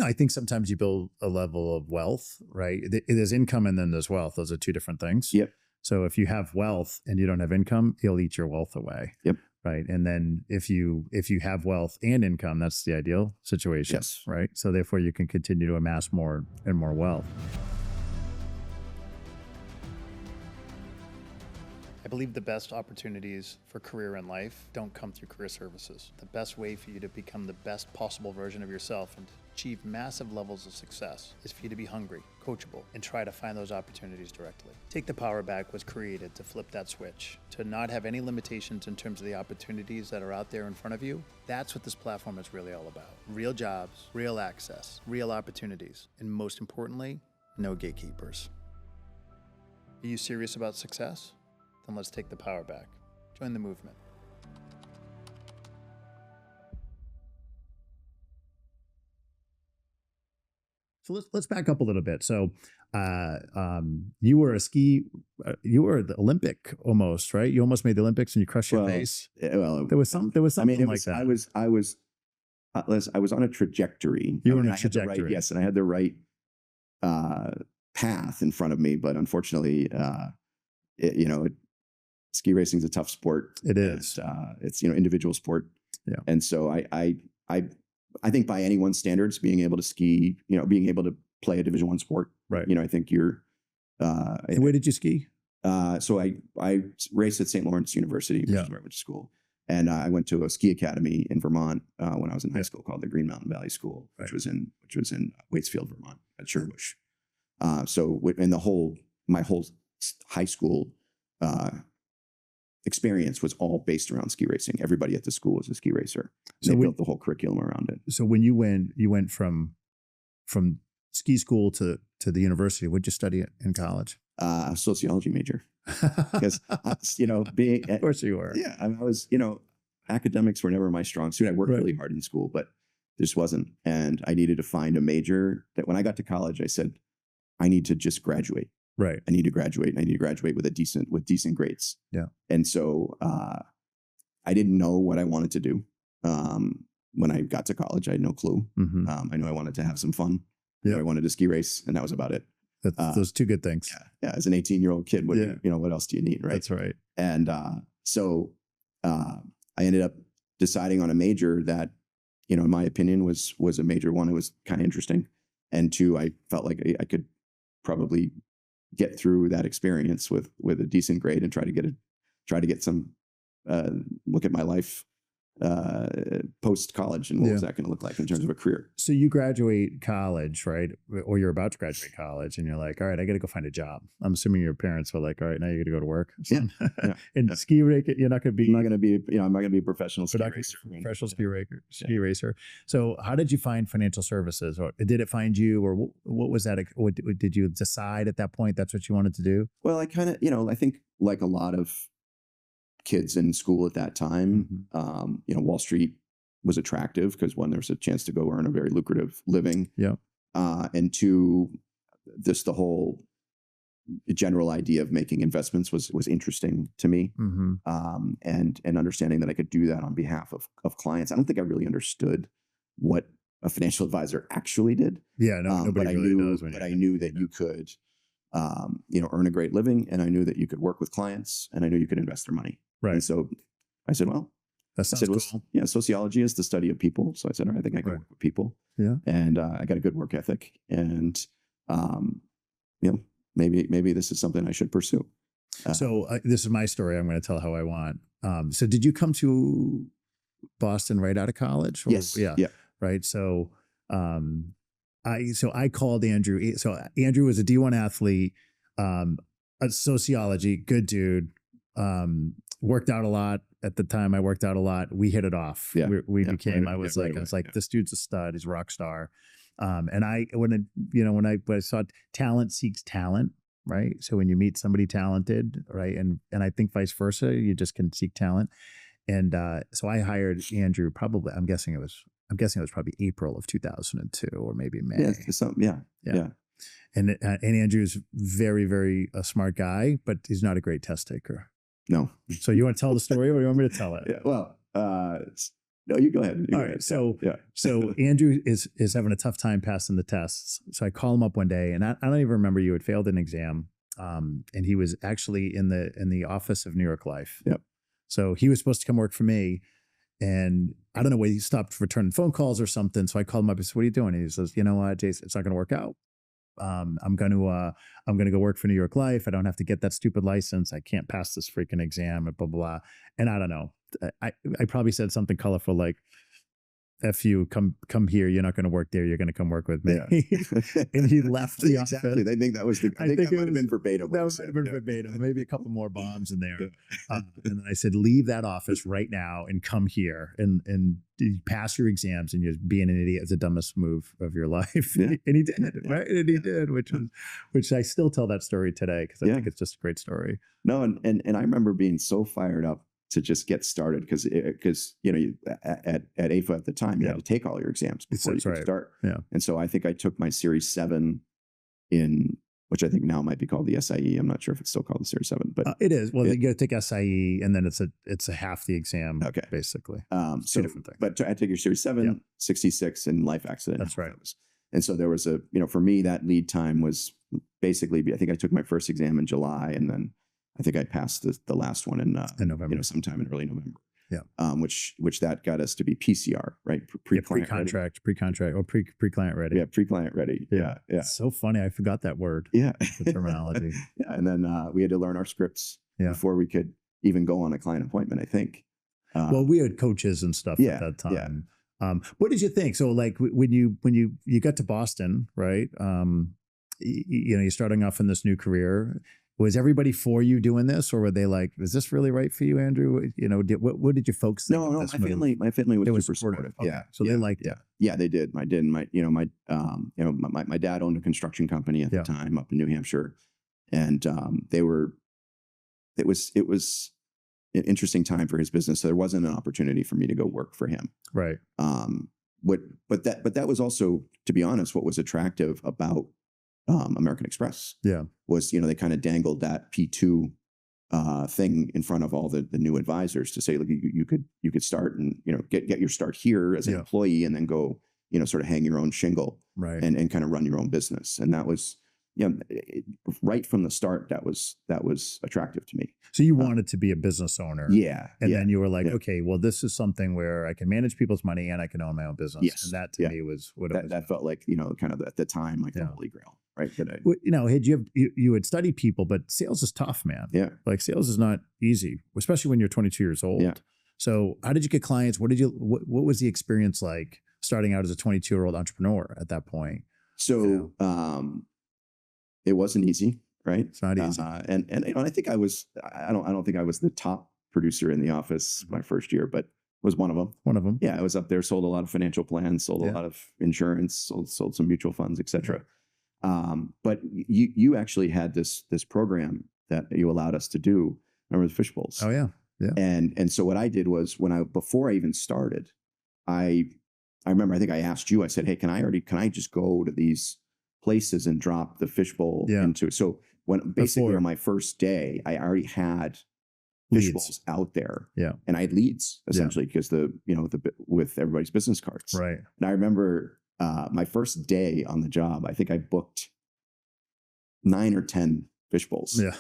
I think sometimes you build a level of wealth, right? There's income and then there's wealth. Those are two different things. Yep. So if you have wealth and you don't have income, you'll eat your wealth away. Yep. Right. And then if you have wealth and income, that's the ideal situation. Yes. Right. So therefore you can continue to amass more and more wealth. I believe the best opportunities for career in life don't come through career services. The best way for you to become the best possible version of yourself and to achieve massive levels of success is for you to be hungry, coachable, and try to find those opportunities directly. Take the Power Back was created to flip that switch, to not have any limitations in terms of the opportunities that are out there in front of you. That's what this platform is really all about. Real jobs, real access, real opportunities, and most importantly, no gatekeepers. Are you serious about success? Then let's take the power back. Join the movement. So let's back up a little bit. So you were you were the Olympic almost, right? You almost made the Olympics and you crushed your face. Well, there was something like that. I was on a trajectory. You were on a trajectory. Yes, and I had the right path in front of me, but unfortunately, ski racing is a tough sport. It is. It's individual sport. Yeah. And so I think by anyone's standards, being able to ski, being able to play a Division I sport, right? I think you're. And where did you ski? So I raced at St. Lawrence University, which is where I went to school, and I went to a ski academy in Vermont when I was in high school called the Green Mountain Valley School, which was in Waitsfield, Vermont, at Sherbush. So in my whole high school experience was all based around ski racing. Everybody at the school was a ski racer. So they built the whole curriculum around it. So when you went from ski school to the university, what'd you study in college? Sociology major. Because, being... Of course you were. Yeah, I was, academics were never my strong suit. I worked really hard in school, but this wasn't. And I needed to find a major that when I got to college, I said, I need to just graduate. Right. I need to graduate, and I need to graduate with decent grades. Yeah. And so I didn't know what I wanted to do. When I got to college, I had no clue. Mm-hmm. I knew I wanted to have some fun. Yeah. I wanted to ski race, and that was about it. Those two good things. Yeah. As an 18-year-old kid, what else do you need, right? That's right. And so I ended up deciding on a major that, in my opinion, was a major. One, it was kind of interesting, and two, I felt like I could probably get through that experience with a decent grade and try to get some look at my life post college and what was that going to look like in terms of a career. So you graduate college, right? Or you're about to graduate college, and you're like, all right, I got to go find a job. I'm assuming your parents were like, all right, now you got to go to work. So, and ski racer, you're not going to be. I'm not going to be a professional ski racer. Ski racer. So how did you find financial services, or did it find you, or what was that? What did you decide at that point that's what you wanted to do? Well, I kind of, I think like a lot of kids in school at that time, Wall Street was attractive because one, there was a chance to go earn a very lucrative living. Yeah. And two, just the whole general idea of making investments was interesting to me. Mm-hmm. And understanding that I could do that on behalf of clients. I don't think I really understood what a financial advisor actually did. Yeah, no, nobody really knows. But I knew that you could, earn a great living, and I knew that you could work with clients, and I knew you could invest their money. Right. And so I said, well, that sounds cool. Yeah, sociology is the study of people. So I said, all right, I think I can work with people. Yeah. And I got a good work ethic, and maybe this is something I should pursue. So this is my story. I'm going to tell how I want. So did you come to Boston right out of college? Or? Yes. Yeah. Right. So I called Andrew. So Andrew was a D1 athlete, a sociology, good dude. Worked out a lot at the time. I worked out a lot. We hit it off. Yeah. We became, I was like, this dude's a stud. He's a rock star. And when I saw talent seeks talent, right? So when you meet somebody talented, right. And I think vice versa, you just can seek talent. And, so I hired Andrew probably, I'm guessing it was probably April of 2002 or maybe May. Yeah. And Andrew's very, very a smart guy, but he's not a great test taker. No. So you want to tell the story, or you want me to tell it? Yeah. Well, no, you go ahead. All right. So Andrew is having a tough time passing the tests. So I call him up one day, and I don't even remember you had failed an exam. And he was actually in the office of New York Life. Yep. So he was supposed to come work for me. And I don't know why he stopped returning phone calls or something. So I called him up and said, what are you doing? And he says, you know what, Jason, it's not going to work out. I'm going to go work for New York Life. I don't have to get that stupid license. I can't pass this freaking exam and blah, blah, blah. And I don't know. I probably said something colorful like, F you, come here. You're not going to work there. You're going to come work with me. Yeah. And he left the office. Exactly. I think that was I think that might have been verbatim. That might have been verbatim. Maybe a couple more bombs in there. And then I said, leave that office right now and come here and pass your exams, and you're being an idiot is the dumbest move of your life. Yeah. And he did, right? And he did, which I still tell that story today because I think it's just a great story. No, and I remember being so fired up to just get started because at AFA at the time you had to take all your exams before you could start. Yeah. And so I think I took my Series 7 in, which I think now might be called the SIE. I'm not sure if it's still called the Series 7, but it is. Well, you got to take SIE, and then it's a half the exam. Okay, basically. Two different things. But I take your Series 7, 66, and life accident. That's right. And so there was for me that lead time was basically I think I took my first exam in July, and then I think I passed the last one in November, sometime in early November. Yeah. Which that got us to be PCR, right? Pre-contract, or pre-client ready. Yeah. Pre-client ready. Yeah. Yeah. It's so funny. I forgot that word. Yeah. The terminology. Yeah. And then we had to learn our scripts before we could even go on a client appointment, I think. Well, we had coaches and stuff at that time. Yeah. What did you think? So like when you got to Boston, right? You're starting off in this new career. Was everybody for you doing this, or were they like, is this really right for you, Andrew? You know, what did your folks think? No, of no, this my family was They were super supportive. Okay. Yeah. So they liked it. Yeah, they did. My dad owned a construction company at the time up in New Hampshire, and it was an interesting time for his business. So there wasn't an opportunity for me to go work for him. Right. But that was also, to be honest, what was attractive about American Express. Yeah. Was, they kind of dangled that P2 thing in front of all the new advisors to say, look, you could start and, get your start here as an employee, and then go, sort of hang your own shingle, right, and kind of run your own business. And that was, right from the start, that was attractive to me. So you wanted to be a business owner. Yeah. And then you were like, okay, well, this is something where I can manage people's money and I can own my own business. Yes. And that to me was what it was. That felt like, kind of at the time, like the holy grail, right? You had studied people, but sales is tough, man. Yeah. Like sales is not easy, especially when you're 22 years old. Yeah. So how did you get clients? What was the experience like starting out as a 22-year-old entrepreneur at that point? So, it wasn't easy, right? It's not easy. And I think I don't think I was the top producer in the office my first year, but was one of them. One of them. Yeah, I was up there, sold a lot of financial plans, sold a lot of insurance, sold some mutual funds, etc. But you actually had this program that you allowed us to do. Remember the fish bowls? Oh yeah. Yeah. And so what I did was, before I even started, I remember, I think I asked you, I said, hey, can I just go to these places and drop the fishbowl into it? So basically on my first day, I already had fish bowls out there, and I had leads essentially, because with everybody's business cards, right? And I remember my first day on the job, I think I booked 9 or 10 fish bowls, and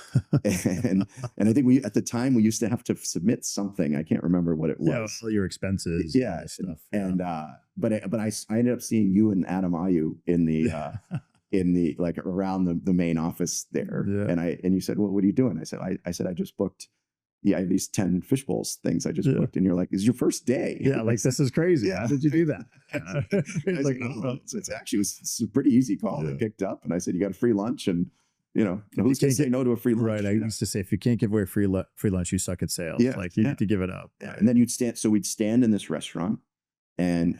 I think at the time we used to have to submit something. I can't remember what it was. All your expenses, stuff, and but I ended up seeing you and Adam Ayu in the like around the main office there. And you said, well, what are you doing? I said, I just booked, I have these 10 fish bowls things I just booked. And you're like, it's your first day. Yeah. Like, this is crazy. How did you do that? It's actually, it's a pretty easy call. They picked up, and I said, you got a free lunch, and who's going to say no to a free lunch? Right. I used to say, if you can't give away free lunch, you suck at sales. Like you need to give it up. Yeah. And then we'd stand in this restaurant, and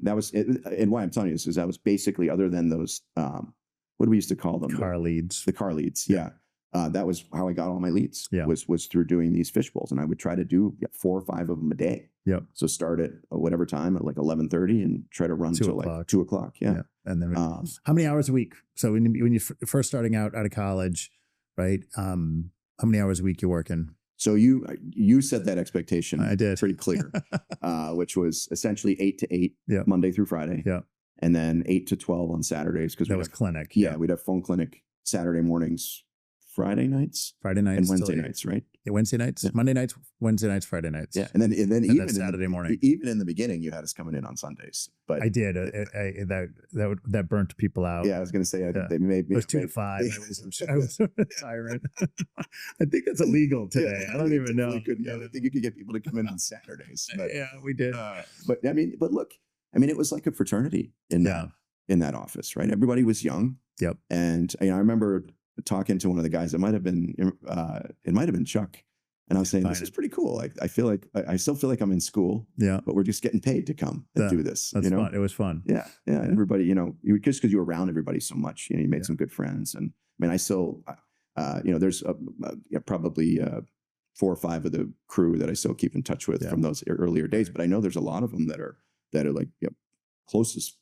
that was it. And why I'm telling you this is that was basically, other than those, what do we used to call them? Car leads. The car leads. Yeah. That was how I got all my leads. Was through doing these fish bowls, and I would try to do 4 or 5 of them a day. Yep. So start at whatever time, at like 11:30, and try to run till like 2 o'clock. Yeah. And then how many hours a week? So when you first starting out of college, right? How many hours a week you're working? So you set that expectation. I did. Pretty clear, which was essentially 8 to 8 Monday through Friday. Yeah. And then 8 to 12 on Saturdays, because that was clinic. Yeah, we'd have phone clinic Saturday mornings, Friday nights, and Wednesday nights, right? Yeah, Wednesday nights, Monday nights, Wednesday nights, Friday nights. Yeah, and then even Saturday morning. Even in the beginning, you had us coming in on Sundays. But I did. That burnt people out. Yeah, I was going to say they made me. It was 2 to 5. I was a tyrant. I think that's illegal today. I don't even know. I think you could get people to come in on Saturdays. But, yeah, we did. But look, it was like a fraternity in that office, right? Everybody was young. Yep. And I remember talking to one of the guys. It might have been Chuck, and I was saying, this is pretty cool. I feel like I still feel like I'm in school. Yeah. But we're just getting paid to come and do this. That's fun. It was fun. Yeah. Yeah. Everybody, just because you were around everybody so much, you made some good friends. And I still, there's probably 4 or 5 of the crew that I still keep in touch with from those earlier days. But I know there's a lot of them that are like closest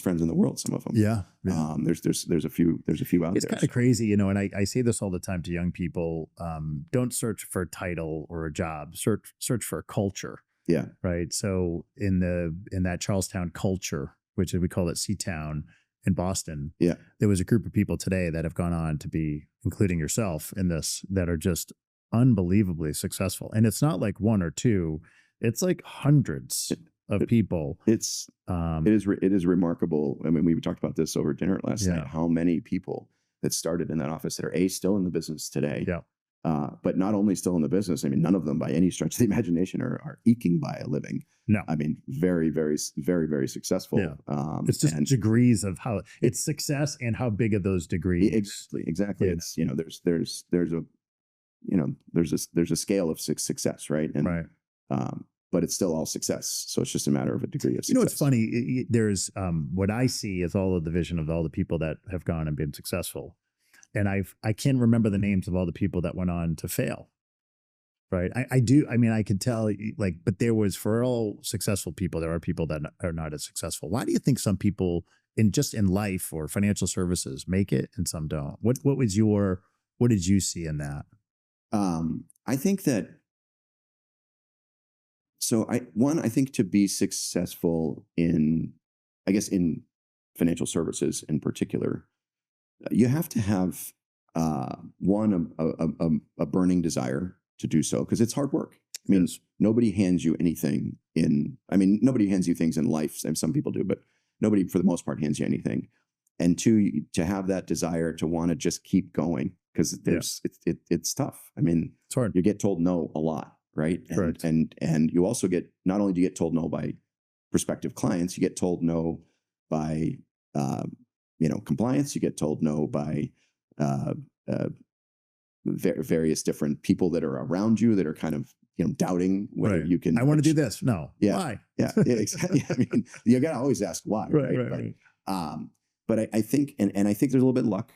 friends in the world. Some of them. Yeah. There's a few out there. It's kind of crazy, and I say this all the time to young people. Don't search for a title or a job. Search for a culture. Yeah. Right. So in that Charlestown culture, which we call it C-Town in Boston. Yeah. There was a group of people today that have gone on to be, including yourself in this, that are just unbelievably successful. And it's not like 1 or 2, it's like hundreds of people. It is remarkable. We talked about this over dinner last night, how many people that started in that office that are still in the business today. Yeah. but not only still in the business. I mean, none of them by any stretch of the imagination are eking by a living. No, I mean, very, very, very, very successful. Yeah. It's just degrees of how it's success and how big are those degrees. Exactly. Yeah. It's, there's a scale of success, right? And, right. But it's still all success. So it's just a matter of a degree of success. You know, it's funny. There's what I see is all of the vision of all the people that have gone and been successful. And I can't remember the names of all the people that went on to fail. Right. I do. I mean, I could tell but there was, for all successful people, there are people that are not as successful. Why do you think some people in life or financial services make it and some don't? What did you see in that? I think that, I think to be successful in financial services in particular, you have to have a burning desire to do so, because it's hard work. I mean, nobody hands you anything nobody hands you things in life. Some people do, but nobody for the most part hands you anything. And to have that desire to want to just keep going, because it's tough. I mean, it's hard. You get told no a lot, right? And you also not only do you get told no by prospective clients, you get told no by compliance. You get told no by various different people that are around you that are kind of doubting whether you can. I want to do this. No. Yeah. Why? Yeah. Exactly. I mean, you got to always ask why. Right. But I think, and I think there's a little bit of luck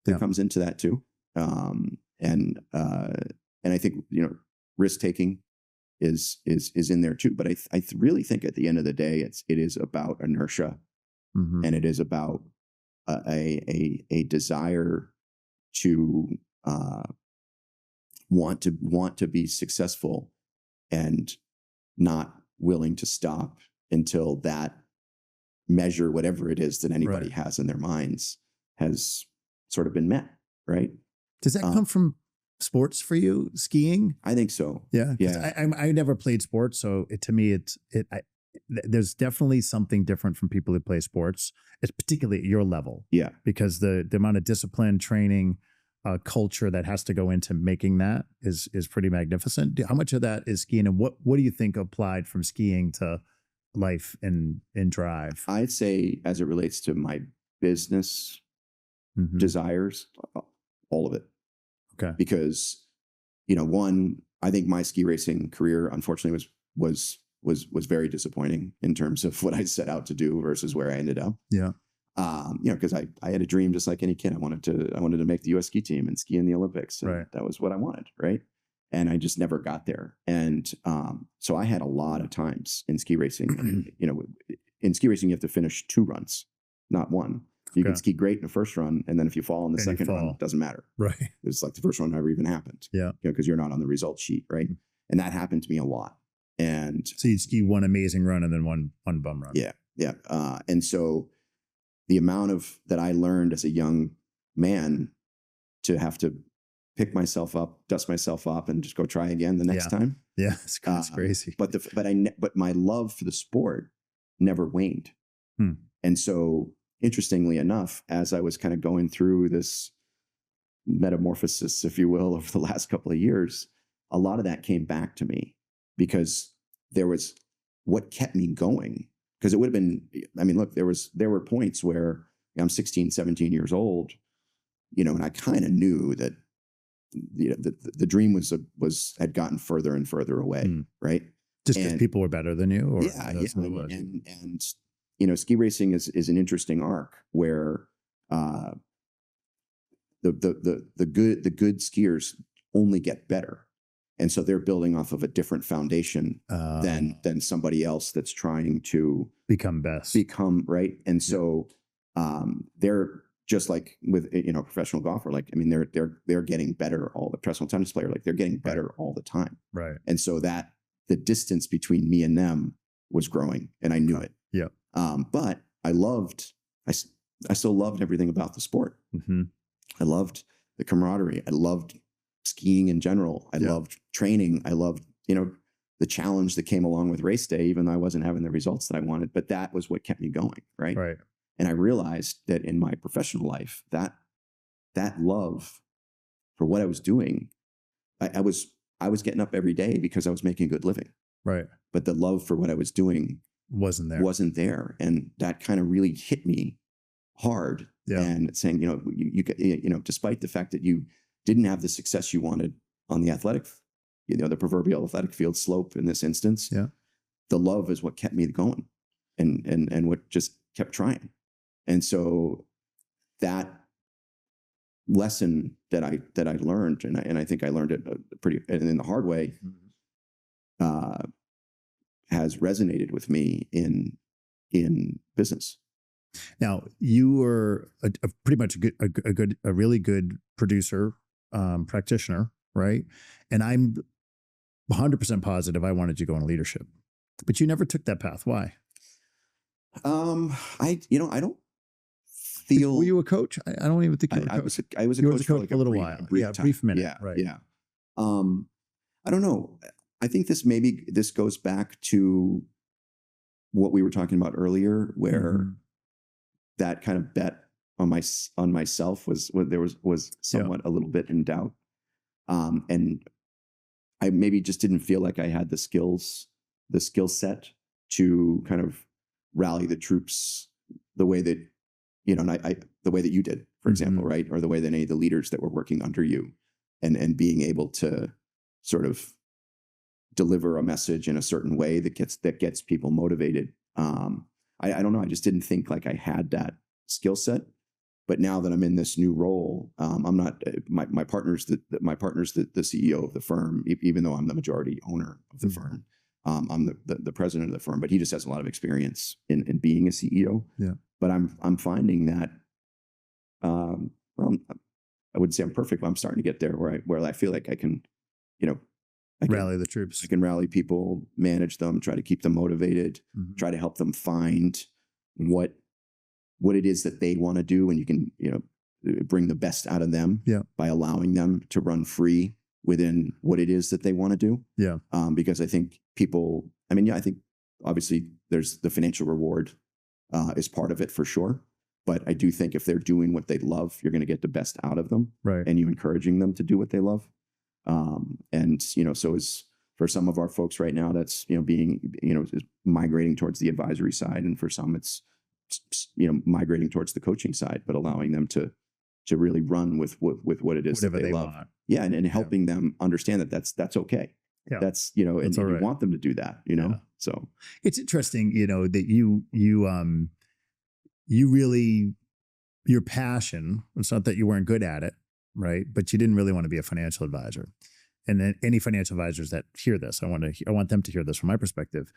that comes into that too. And I think risk taking is in there too. But I really think at the end of the day, it is about inertia, and it is about a desire to want to be successful and not willing to stop until that measure, whatever it is that anybody has in their minds, has sort of been met. Right. Does that come from sports for you? Skiing? I think so. Yeah. Yeah. I never played sports. So to me, there's definitely something different from people who play sports. It's particularly at your level. Yeah. Because the amount of discipline, training, culture that has to go into making that is pretty magnificent. How much of that is skiing, and what do you think applied from skiing to life and drive? I'd say, as it relates to my business desires, all of it. Okay. Because, one, I think my ski racing career, unfortunately, was very disappointing in terms of what I set out to do versus where I ended up. Yeah. Because I had a dream just like any kid. I wanted to make the U.S. ski team and ski in the Olympics. And that was what I wanted. Right. And I just never got there. And so I had a lot of times in ski racing. In ski racing, you have to finish 2 runs, not 1. You can ski great in the first run, and then if you fall in the second run, it doesn't matter. Right. It's like the first run never even happened. Yeah. Because you're not on the result sheet, right? And that happened to me a lot. And so you'd ski one amazing run and then one bum run. Yeah. Yeah. And so the amount that I learned as a young man to have to pick myself up, dust myself up, and just go try again the next time. Yeah. It's crazy. But my love for the sport never waned. And so, interestingly enough, as I was kind of going through this metamorphosis, if you will, over the last couple of years, a lot of that came back to me, because there was what kept me going. Because it would have been, look, there were points where I'm 16, 17 years old, and I kind of knew that the dream had gotten further and further away. Right. Just because people were better than you? Or yeah. And ski racing is an interesting arc where the good skiers only get better, and so they're building off of a different foundation than somebody else that's trying to become right. And so they're just like with professional golfer, they're getting better. All the professional tennis player, they're getting better all the time. Right. And so that the distance between me and them was growing, and I knew it. Yeah. But I still loved everything about the sport. I loved the camaraderie. I loved skiing in general. I loved training. I loved, the challenge that came along with race day, even though I wasn't having the results that I wanted, but that was what kept me going. Right. Right. And I realized that in my professional life, that love for what I was doing I was getting up every day because I was making a good living. Right. But the love for what I was doing wasn't there. And that kind of really hit me hard. Yeah. And saying, despite the fact that you didn't have the success you wanted on the athletic, the proverbial athletic field slope in this instance, yeah, the love is what kept me going and what just kept trying. And so that lesson that I learned, and I think I learned it pretty in the hard way, has resonated with me in business. Now, you were pretty much a really good producer, practitioner, right? And I'm 100% positive I wanted you to go into leadership, but you never took that path. Why? I don't feel. Were you a coach? I don't even think you were a coach. I was a coach for like a little while. A brief minute. Yeah, right. Yeah. I don't know. I think this goes back to what we were talking about earlier, where that kind of bet on myself was somewhat a little bit in doubt. And I maybe just didn't feel like I had the skill set to kind of rally the troops the way that, the way that you did, for example, right? Or the way that any of the leaders that were working under you, and being able to sort of deliver a message in a certain way that gets people motivated. I don't know. I just didn't think like I had that skill set. But now that I'm in this new role, I'm not. My partner's the CEO of the firm, even though I'm the majority owner of the firm. I'm the president of the firm, but he just has a lot of experience in being a CEO. Yeah. But I'm finding that, well, I wouldn't say I'm perfect, but I'm starting to get there where I feel like I can, rally the troops. I can rally people, manage them, try to keep them motivated, try to help them find what it is that they want to do, and you can, bring the best out of them by allowing them to run free within what it is that they want to do. Yeah. Because I think people, I think obviously there's the financial reward is part of it for sure. But I do think if they're doing what they love, you're going to get the best out of them. Right. And you encouraging them to do what they love. And, so is for some of our folks right now, that's, being, is migrating towards the advisory side. And for some, it's, migrating towards the coaching side, but allowing them to really run with what it is whatever that they love. Want. Yeah. And helping them understand that that's okay. Yeah. That's, and right. You want them to do that, so it's interesting, that you really, your passion, it's not that you weren't good at it, right? But you didn't really want to be a financial advisor. And then any financial advisors that hear this, I want them to hear this from my perspective.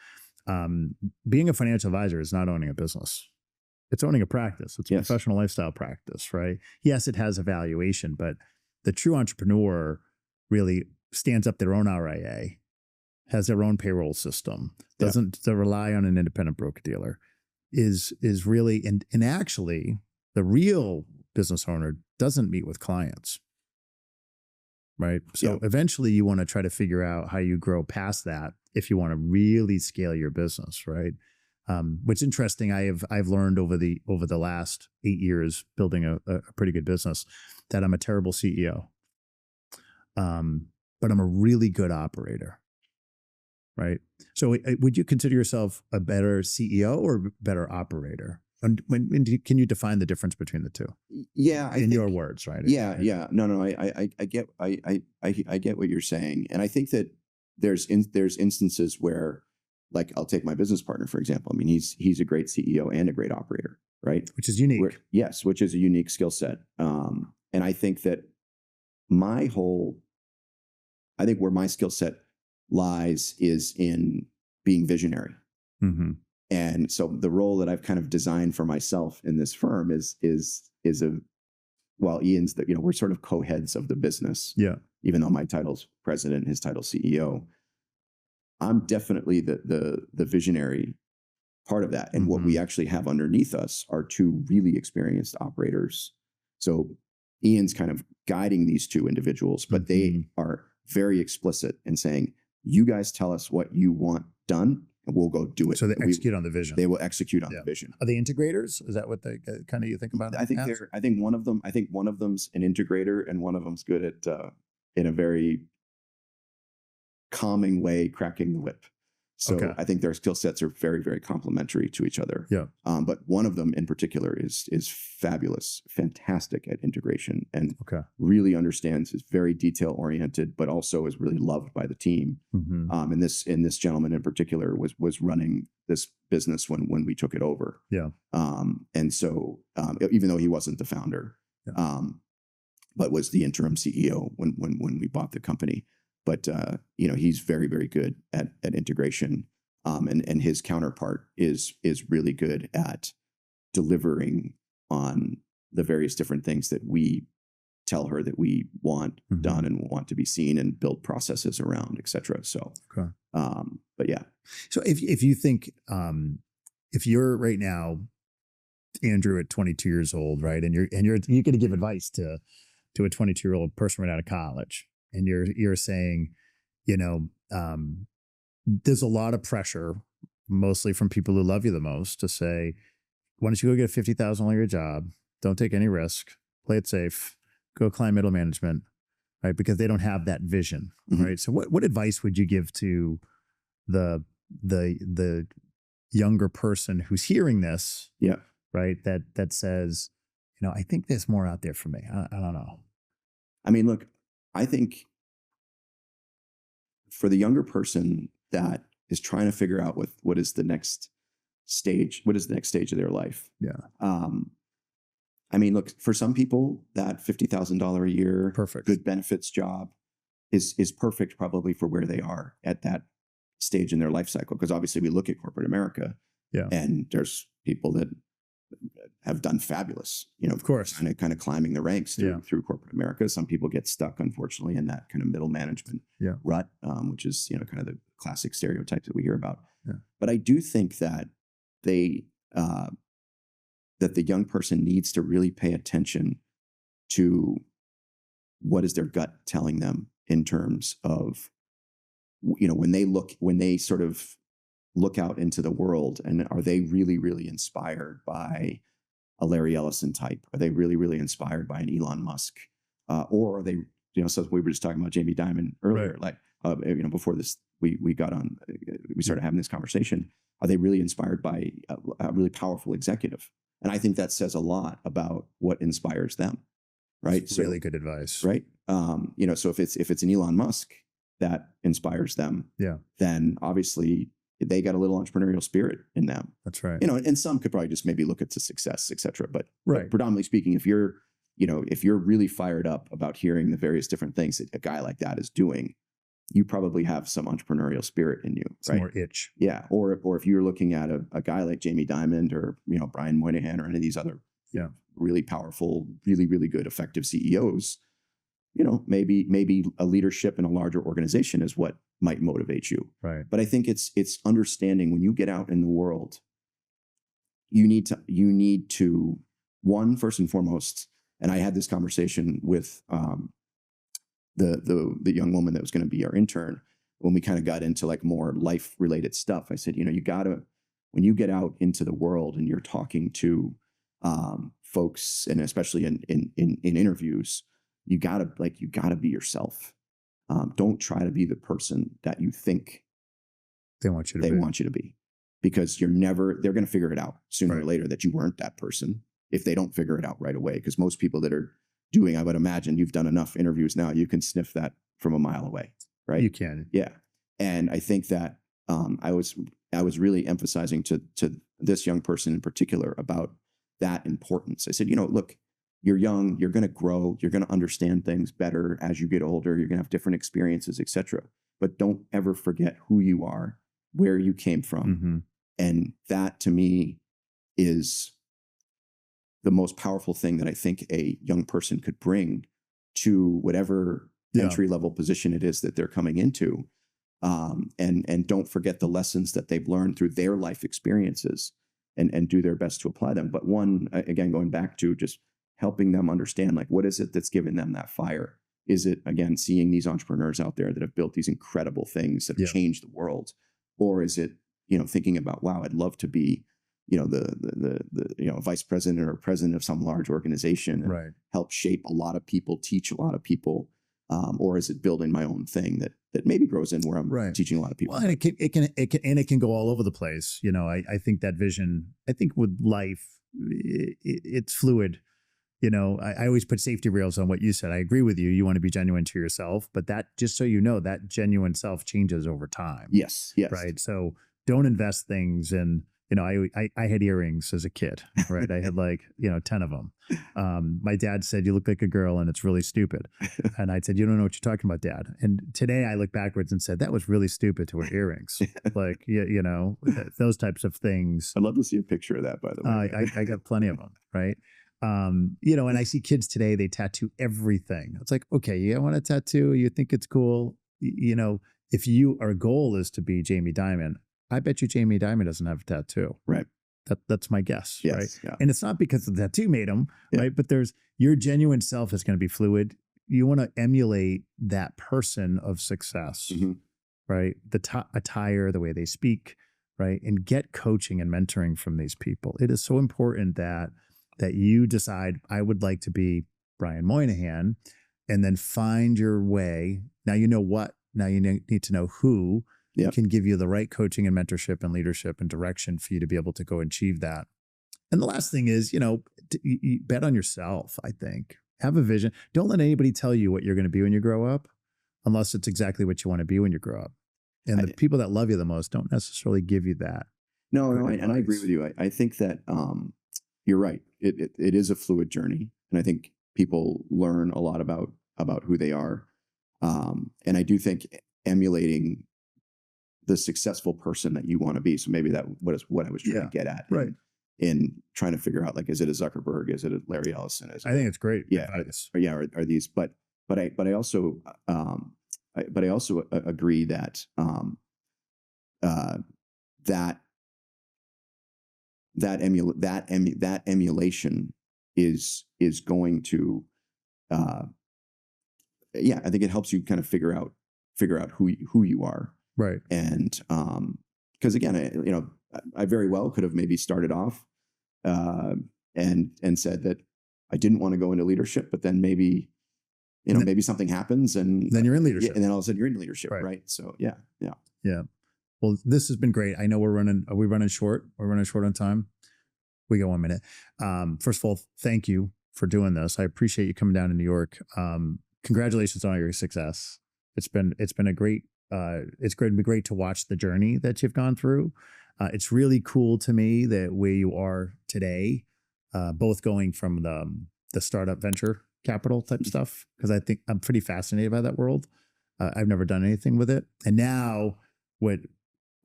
Being a financial advisor is not owning a business. It's owning a practice. It's a professional lifestyle practice, right? Yes, it has a valuation, but the true entrepreneur really stands up their own RIA, has their own payroll system, doesn't rely on an independent broker-dealer, is really, and actually the real business owner doesn't meet with clients, right? So eventually you want to try to figure out how you grow past that if you want to really scale your business, right? What's interesting, I've learned over the last 8 years building a pretty good business that I'm a terrible CEO, but I'm a really good operator, right? So would you consider yourself a better CEO or better operator? And can you define the difference between the two? Yeah, in your words, right? Yeah. No. I get I get what you're saying, and I think that there's instances where, like, I'll take my business partner for example. He's a great CEO and a great operator, right? Which is unique. Which is a unique skill set. And I think that where my skill set lies is in being visionary. Mm-hmm. And so the role that I've kind of designed for myself in this firm is Ian's we're sort of co-heads of the business. Yeah. Even though my title's president, his title's CEO, I'm definitely the visionary part of that. And what we actually have underneath us are two really experienced operators. So Ian's kind of guiding these two individuals, but they are very explicit in saying, you guys tell us what you want done and we'll go do it. So they execute on the vision. They will execute on the vision. Are they integrators? Is that what they kind of you think about? I think one of them's an integrator and one of them's good at in a very calming way cracking the whip. So I think their skill sets are very, very complementary to each other. Yeah. But one of them in particular is fabulous, fantastic at integration, and really understands, is very detail oriented, but also is really loved by the team. And this gentleman in particular was running this business when we took it over. Yeah. And so even though he wasn't the founder, but was the interim CEO when we bought the company. But he's very, very good at integration, and his counterpart is really good at delivering on the various different things that we tell her that we want done and want to be seen, and build processes around, et cetera. So, but yeah. So if you think if you're right now, Andrew, at 22 years old, right, and you're going to give advice to a 22-year-old person right out of college. And you're saying, there's a lot of pressure, mostly from people who love you the most, to say, why don't you go get a $50,000 a year job? Don't take any risk. Play it safe. Go climb middle management, right? Because they don't have that vision, right? So what advice would you give to the younger person who's hearing this? Yeah. Right. That says, I think there's more out there for me. I don't know. I mean, look, I think for the younger person that is trying to figure out what is the next stage of their life. Yeah. I mean, look, for some people, that $50,000 a year, good benefits job is perfect probably for where they are at that stage in their life cycle. Because obviously we look at corporate America, and there's people that have done fabulous, of course, kind of climbing the ranks through corporate America. Some people get stuck, unfortunately, in that kind of middle management rut, which is, kind of the classic stereotype that we hear about. Yeah. But I do think that that the young person needs to really pay attention to what is their gut telling them in terms of, when they sort of look out into the world, and are they really, really inspired by a Larry Ellison type? Are they really, really inspired by an Elon Musk? Or are they, so we were just talking about Jamie Dimon earlier, like, before this, we got on, we started having this conversation. Are they really inspired by a really powerful executive? And I think that says a lot about what inspires them. Right. That's really good advice. Right. So if it's an Elon Musk that inspires them, then obviously they got a little entrepreneurial spirit in them. That's right. And some could probably just maybe look at the success, et cetera. But predominantly speaking, if you're really fired up about hearing the various different things that a guy like that is doing, you probably have some entrepreneurial spirit in you. Some more itch. Yeah. Or if you're looking at a guy like Jamie Dimon or, Brian Moynihan or any of these other really powerful, really, really good, effective CEOs, maybe a leadership in a larger organization is what might motivate you. Right. But I think it's understanding when you get out in the world, you need to one, first and foremost, and I had this conversation with the young woman that was going to be our intern when we kind of got into like more life related stuff. I said, you gotta, when you get out into the world and you're talking to folks, and especially in interviews, you gotta be yourself. Don't try to be the person that you think they want you to be, because they're going to figure it out sooner or later that you weren't that person, if they don't figure it out right away. Because most people that are doing, I would imagine you've done enough interviews now, you can sniff that from a mile away, right? You can. Yeah. And I think that I was really emphasizing to this young person in particular about that importance. I said, look, you're young, you're going to grow, you're going to understand things better as you get older, you're going to have different experiences, et cetera. But don't ever forget who you are, where you came from. Mm-hmm. And that to me is the most powerful thing that I think a young person could bring to whatever entry level position it is that they're coming into. And don't forget the lessons that they've learned through their life experiences, and do their best to apply them. But one, again, going back to just helping them understand, like, what is it that's giving them that fire? Is it, again, seeing these entrepreneurs out there that have built these incredible things that have changed the world? Or is it, thinking about, wow, I'd love to be, the vice president or president of some large organization, and help shape a lot of people, teach a lot of people, or is it building my own thing that maybe grows in where I'm teaching a lot of people? Well, and it can go all over the place. You know, I think that vision, I think with life, it's fluid. You know, I always put safety rails on what you said. I agree with you. You want to be genuine to yourself, but that, just so you know, that genuine self changes over time. Yes. Right. So don't invest things in, you know, I had earrings as a kid, right? I had 10 of them. My dad said, "You look like a girl and it's really stupid." And I said, "You don't know what you're talking about, Dad." And today I look backwards and said, that was really stupid to wear earrings. Those types of things. I'd love to see a picture of that, by the way. I got plenty of them, right? And I see kids today, they tattoo everything. It's like, okay, you want a tattoo? You think it's cool? If our goal is to be Jamie Dimon, I bet you Jamie Dimon doesn't have a tattoo. Right. That's my guess. Yes, right. Yeah. And it's not because the tattoo made him, right? But your genuine self is going to be fluid. You want to emulate that person of success, right? The attire, the way they speak, right? And get coaching and mentoring from these people. It is so important that you decide, I would like to be Brian Moynihan, and then find your way. Now you know what. Now you need to know who can give you the right coaching and mentorship and leadership and direction for you to be able to go achieve that. And the last thing is, bet on yourself, I think. Have a vision. Don't let anybody tell you what you're going to be when you grow up, unless it's exactly what you want to be when you grow up. And the people that love you the most don't necessarily give you that. No, and I agree with you. I think that you're right. It is a fluid journey. And I think people learn a lot about who they are. And I do think emulating the successful person that you want to be. So maybe that was what I was trying to get at. Right. In trying to figure out, is it a Zuckerberg? Is it a Larry Ellison? I think it's great. Yeah. Are these, but I also agree that, that emulation is going to, I think it helps you kind of figure out who you are. Right. And, because again, I very well could have maybe started off, and said that I didn't want to go into leadership, but then maybe, maybe something happens and then you're in leadership, and then all of a sudden you're in leleadership. Right. So yeah. Well, this has been great. I know are we running short? We're running short on time. We got 1 minute. First of all, thank you for doing this. I appreciate you coming down to New York. Congratulations on all your success. It's been a great, it's going to be great to watch the journey that you've gone through. It's really cool to me that where you are today, both going from the startup venture capital type stuff, because I think I'm pretty fascinated by that world. I've never done anything with it. And now what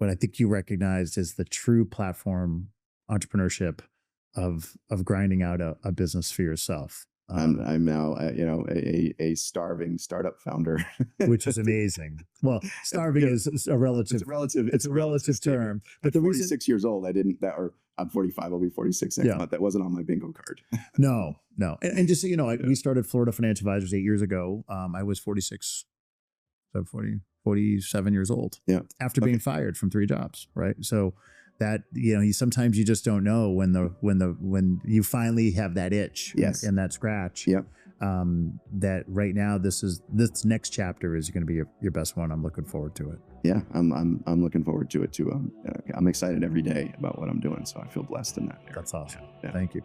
I think you recognized is the true platform entrepreneurship of grinding out a business for yourself. I'm now, a starving startup founder, which is amazing. Well, starving is a relative. It's a relative term. But the 46 years old, or I'm 45. I'll be 46 next month. That wasn't on my bingo card. No. And just so you know, we started Florida Financial Advisors 8 years ago. I was 46, so 47 years old. Yeah. After being fired from 3 jobs, right? So that, sometimes you just don't know when you finally have that itch and that scratch. Yep. That right now this next chapter is going to be your best one. I'm looking forward to it. Yeah, I'm looking forward to it too. I'm excited every day about what I'm doing, so I feel blessed in that area. That's awesome. Yeah. Thank you.